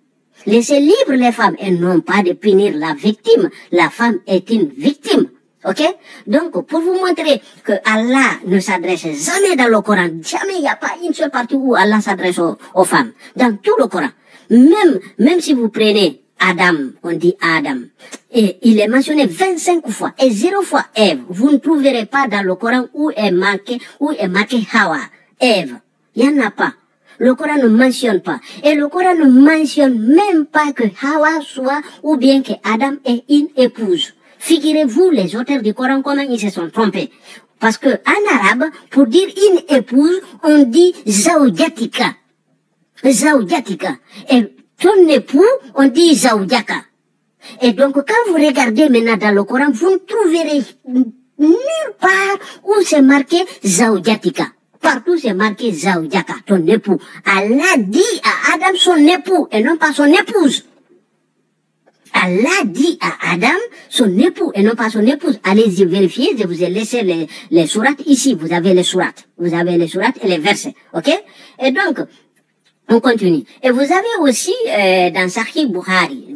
Laissez libres les femmes et non pas de punir la victime. La femme est une victime. Ok? Donc, pour vous montrer que Allah ne s'adresse jamais dans le Coran, jamais il n'y a pas une seule partie où Allah s'adresse aux femmes. Dans tout le Coran. Même si vous prenez Adam, on dit Adam. Et il est mentionné 25 fois et 0 fois Ève. Vous ne trouverez pas dans le Coran où est marqué Hawa, Ève. Il n'y en a pas. Le Coran ne mentionne pas. Et le Coran ne mentionne même pas que Hawa soit ou bien que Adam est une épouse. Figurez-vous les auteurs du Coran comment ils se sont trompés. Parce que en arabe, pour dire une épouse, on dit zawjatika. Zawjatika. Et ton époux, on dit zawjaka. Et donc, quand vous regardez maintenant dans le Coran, vous ne trouverez nulle part où c'est marqué zawjatika. Partout c'est marqué zawjaka, ton époux. Allah dit à Adam son époux et non pas son épouse. Allah dit à Adam son époux et non pas son épouse. Allez-y vérifier, je vous ai laissé les sourates ici. Vous avez les sourates. Vous avez les sourates et les versets. Ok? Et donc, on continue. Et vous avez aussi dans Sahih Bukhari,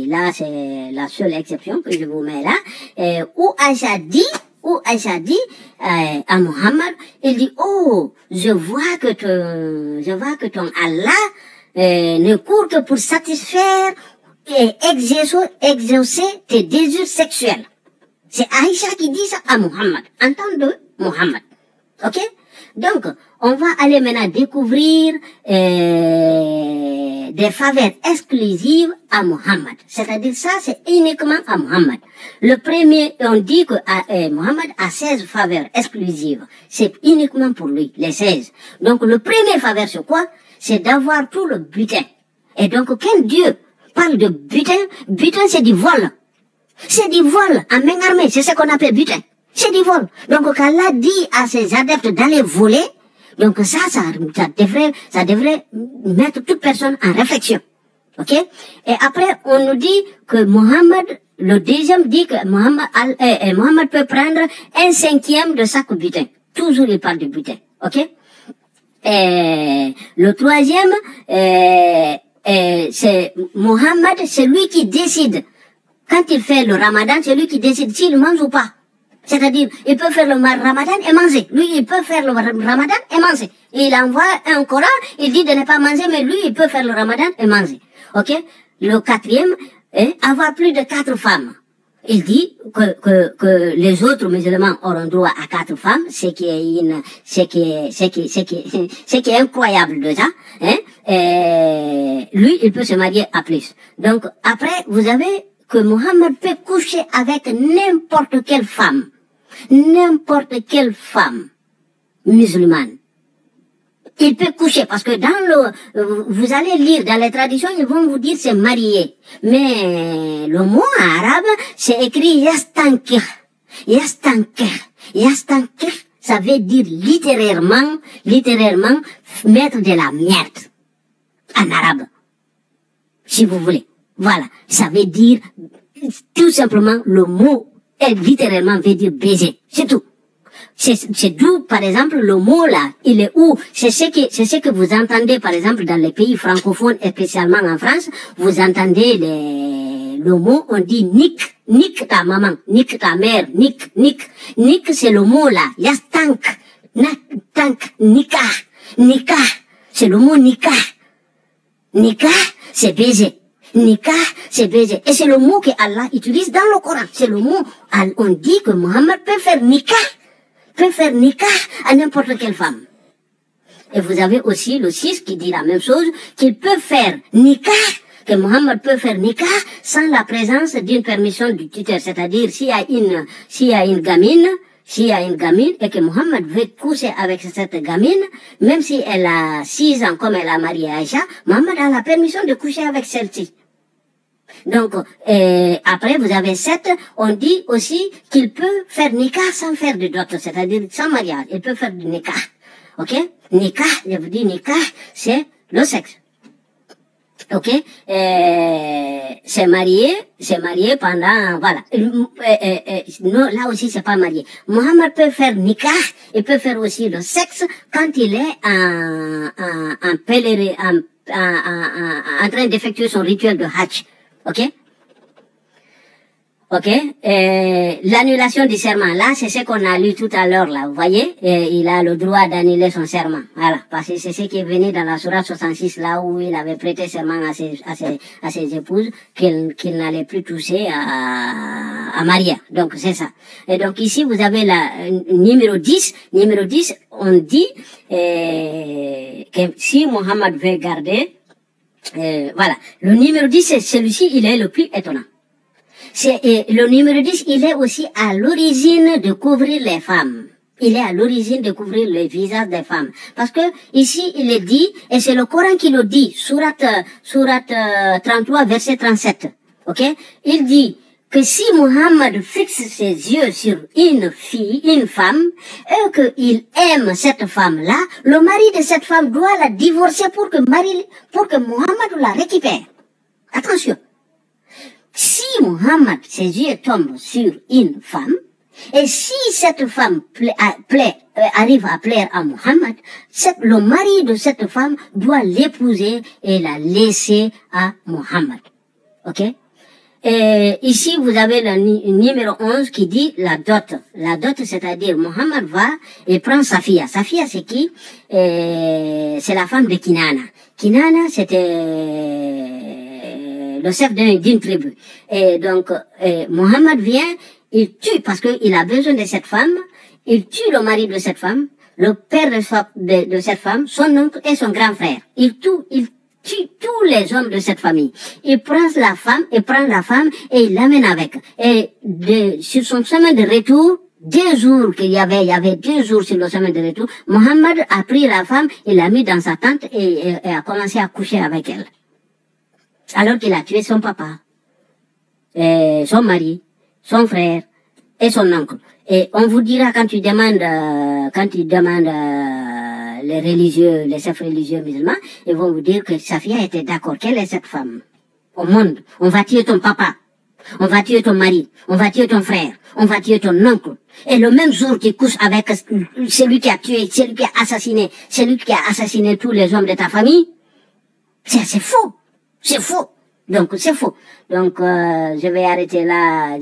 là c'est la seule exception que je vous mets là, où Aïcha dit à Mohammed, il dit, oh, je vois que ton Allah ne court que pour satisfaire et exaucer tes désirs sexuels. C'est Aïcha qui dit ça à Mohammed, en tant de Mohammed. Ok? Donc, on va aller maintenant découvrir des faveurs exclusives à Mohammed. C'est-à-dire ça, c'est uniquement à Mohammed. Le premier, on dit que Mohammed a 16 faveurs exclusives. C'est uniquement pour lui, les 16. Donc, le premier faveur, c'est quoi? C'est d'avoir tout le butin. Et donc, quand Dieu parle de butin, c'est du vol. C'est du vol en main armée, c'est ce qu'on appelle butin. C'est du vol. Donc, quand Allah dit à ses adeptes d'aller voler, donc ça devrait mettre toute personne en réflexion. Ok? Et après, on nous dit que Mohammed, le deuxième dit que Mohammed peut prendre 1/5 de chaque butin. Toujours il parle de butin. Ok? Et le troisième, c'est Mohammed, c'est lui qui décide. Quand il fait le ramadan, c'est lui qui décide s'il mange ou pas. C'est-à-dire, il peut faire le ramadan et manger. Lui, il peut faire le ramadan et manger. Il envoie un Coran, il dit de ne pas manger, mais lui, il peut faire le ramadan et manger. Ok? Le quatrième, avoir plus de 4 femmes. Il dit que les autres musulmans auront droit à 4 femmes, ce qui est incroyable déjà, hein? Lui, il peut se marier à plus. Donc, après, vous avez que Mohammed peut coucher avec n'importe quelle femme musulmane. Il peut coucher parce que vous allez lire dans les traditions, ils vont vous dire c'est marié. Mais le mot arabe, c'est écrit yastankir. Yastankir, ça veut dire littéralement mettre de la merde. En arabe. Si vous voulez. Voilà. Ça veut dire, tout simplement, le mot, littéralement veut dire baiser. C'est tout. C'est d'où, par exemple, le mot là, il est où? C'est ce que vous entendez, par exemple, dans les pays francophones, et spécialement en France, vous entendez le mot, on dit nique ta maman, nique ta mère, nique, c'est le mot là, yastank, nikah, c'est le mot nikah, c'est baiser. Nikah, c'est baiser. Et c'est le mot que Allah utilise dans le Coran. C'est le mot, on dit que Mohammed peut faire nikah à n'importe quelle femme. Et vous avez aussi le 6 qui dit la même chose, qu'il peut faire nikah, que Mohammed peut faire nikah sans la présence d'une permission du tuteur. C'est-à-dire, s'il y a une gamine et que Mohammed veut coucher avec cette gamine, même si elle a 6 ans comme elle a marié Aïcha, Mohammed a la permission de coucher avec celle-ci. Donc, après, vous avez 7, on dit aussi qu'il peut faire nikah sans faire de dot, c'est-à-dire sans mariage. Il peut faire du nikah. Ok? Nikah, je vous dis nikah, c'est le sexe. Ok? C'est marié pendant, voilà. Non, là aussi, c'est pas marié. Mohammed peut faire nikah, il peut faire aussi le sexe quand il est en pèlerin, en train d'effectuer son rituel de Hajj. Ok? Ok, l'annulation du serment, là, c'est ce qu'on a lu tout à l'heure, là, vous voyez, il a le droit d'annuler son serment, voilà, parce que c'est ce qui est venu dans la sourate 66, là où il avait prêté serment à ses épouses, qu'il n'allait plus toucher à Maria, donc c'est ça. Et donc ici, vous avez la numéro 10, on dit que si Mohammed veut garder, voilà, le numéro 10, c'est celui-ci, il est le plus étonnant. Le numéro 10, il est aussi à l'origine de couvrir les femmes. Il est à l'origine de couvrir le visage des femmes. Parce que ici, il est dit, et c'est le Coran qui le dit, sourate 33, verset 37. Ok? Il dit que si Muhammad fixe ses yeux sur une femme, et qu'il aime cette femme-là, le mari de cette femme doit la divorcer pour que Muhammad la récupère. Attention. Si Muhammad, ses yeux tombent sur une femme, et si cette femme arrive à plaire à Muhammad, le mari de cette femme doit l'épouser et la laisser à Muhammad. Ok? Et ici, vous avez le numéro 11 qui dit la dot. La dot, c'est-à-dire Muhammad va et prend Safiya. Safiya, c'est qui? C'est la femme de Kinana. Kinana, c'était le chef d'une tribu. Et donc, Muhammad vient, il tue, parce qu'il a besoin de cette femme, il tue le mari de cette femme, le père de cette femme, son oncle et son grand frère. Il tue tous les hommes de cette famille. Il prend la femme et il l'amène avec. Et sur son chemin de retour, 2 jours il y avait 2 jours sur le chemin de retour, Muhammad a pris la femme, il l'a mis dans sa tente et a commencé à coucher avec elle. Alors qu'il a tué son papa, son mari, son frère et son oncle. Et on vous dira quand tu demandes les chefs religieux musulmans, ils vont vous dire que Safiya était d'accord. Quelle est cette femme au monde? On va tuer ton papa, on va tuer ton mari, on va tuer ton frère, on va tuer ton oncle. Et le même jour tu couches avec celui qui a tué, celui qui a assassiné tous les hommes de ta famille. C'est faux. C'est faux. Donc, c'est faux. Donc, je vais arrêter là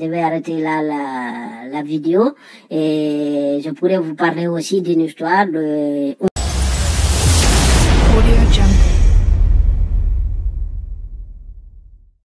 la vidéo et je pourrais vous parler aussi d'une histoire de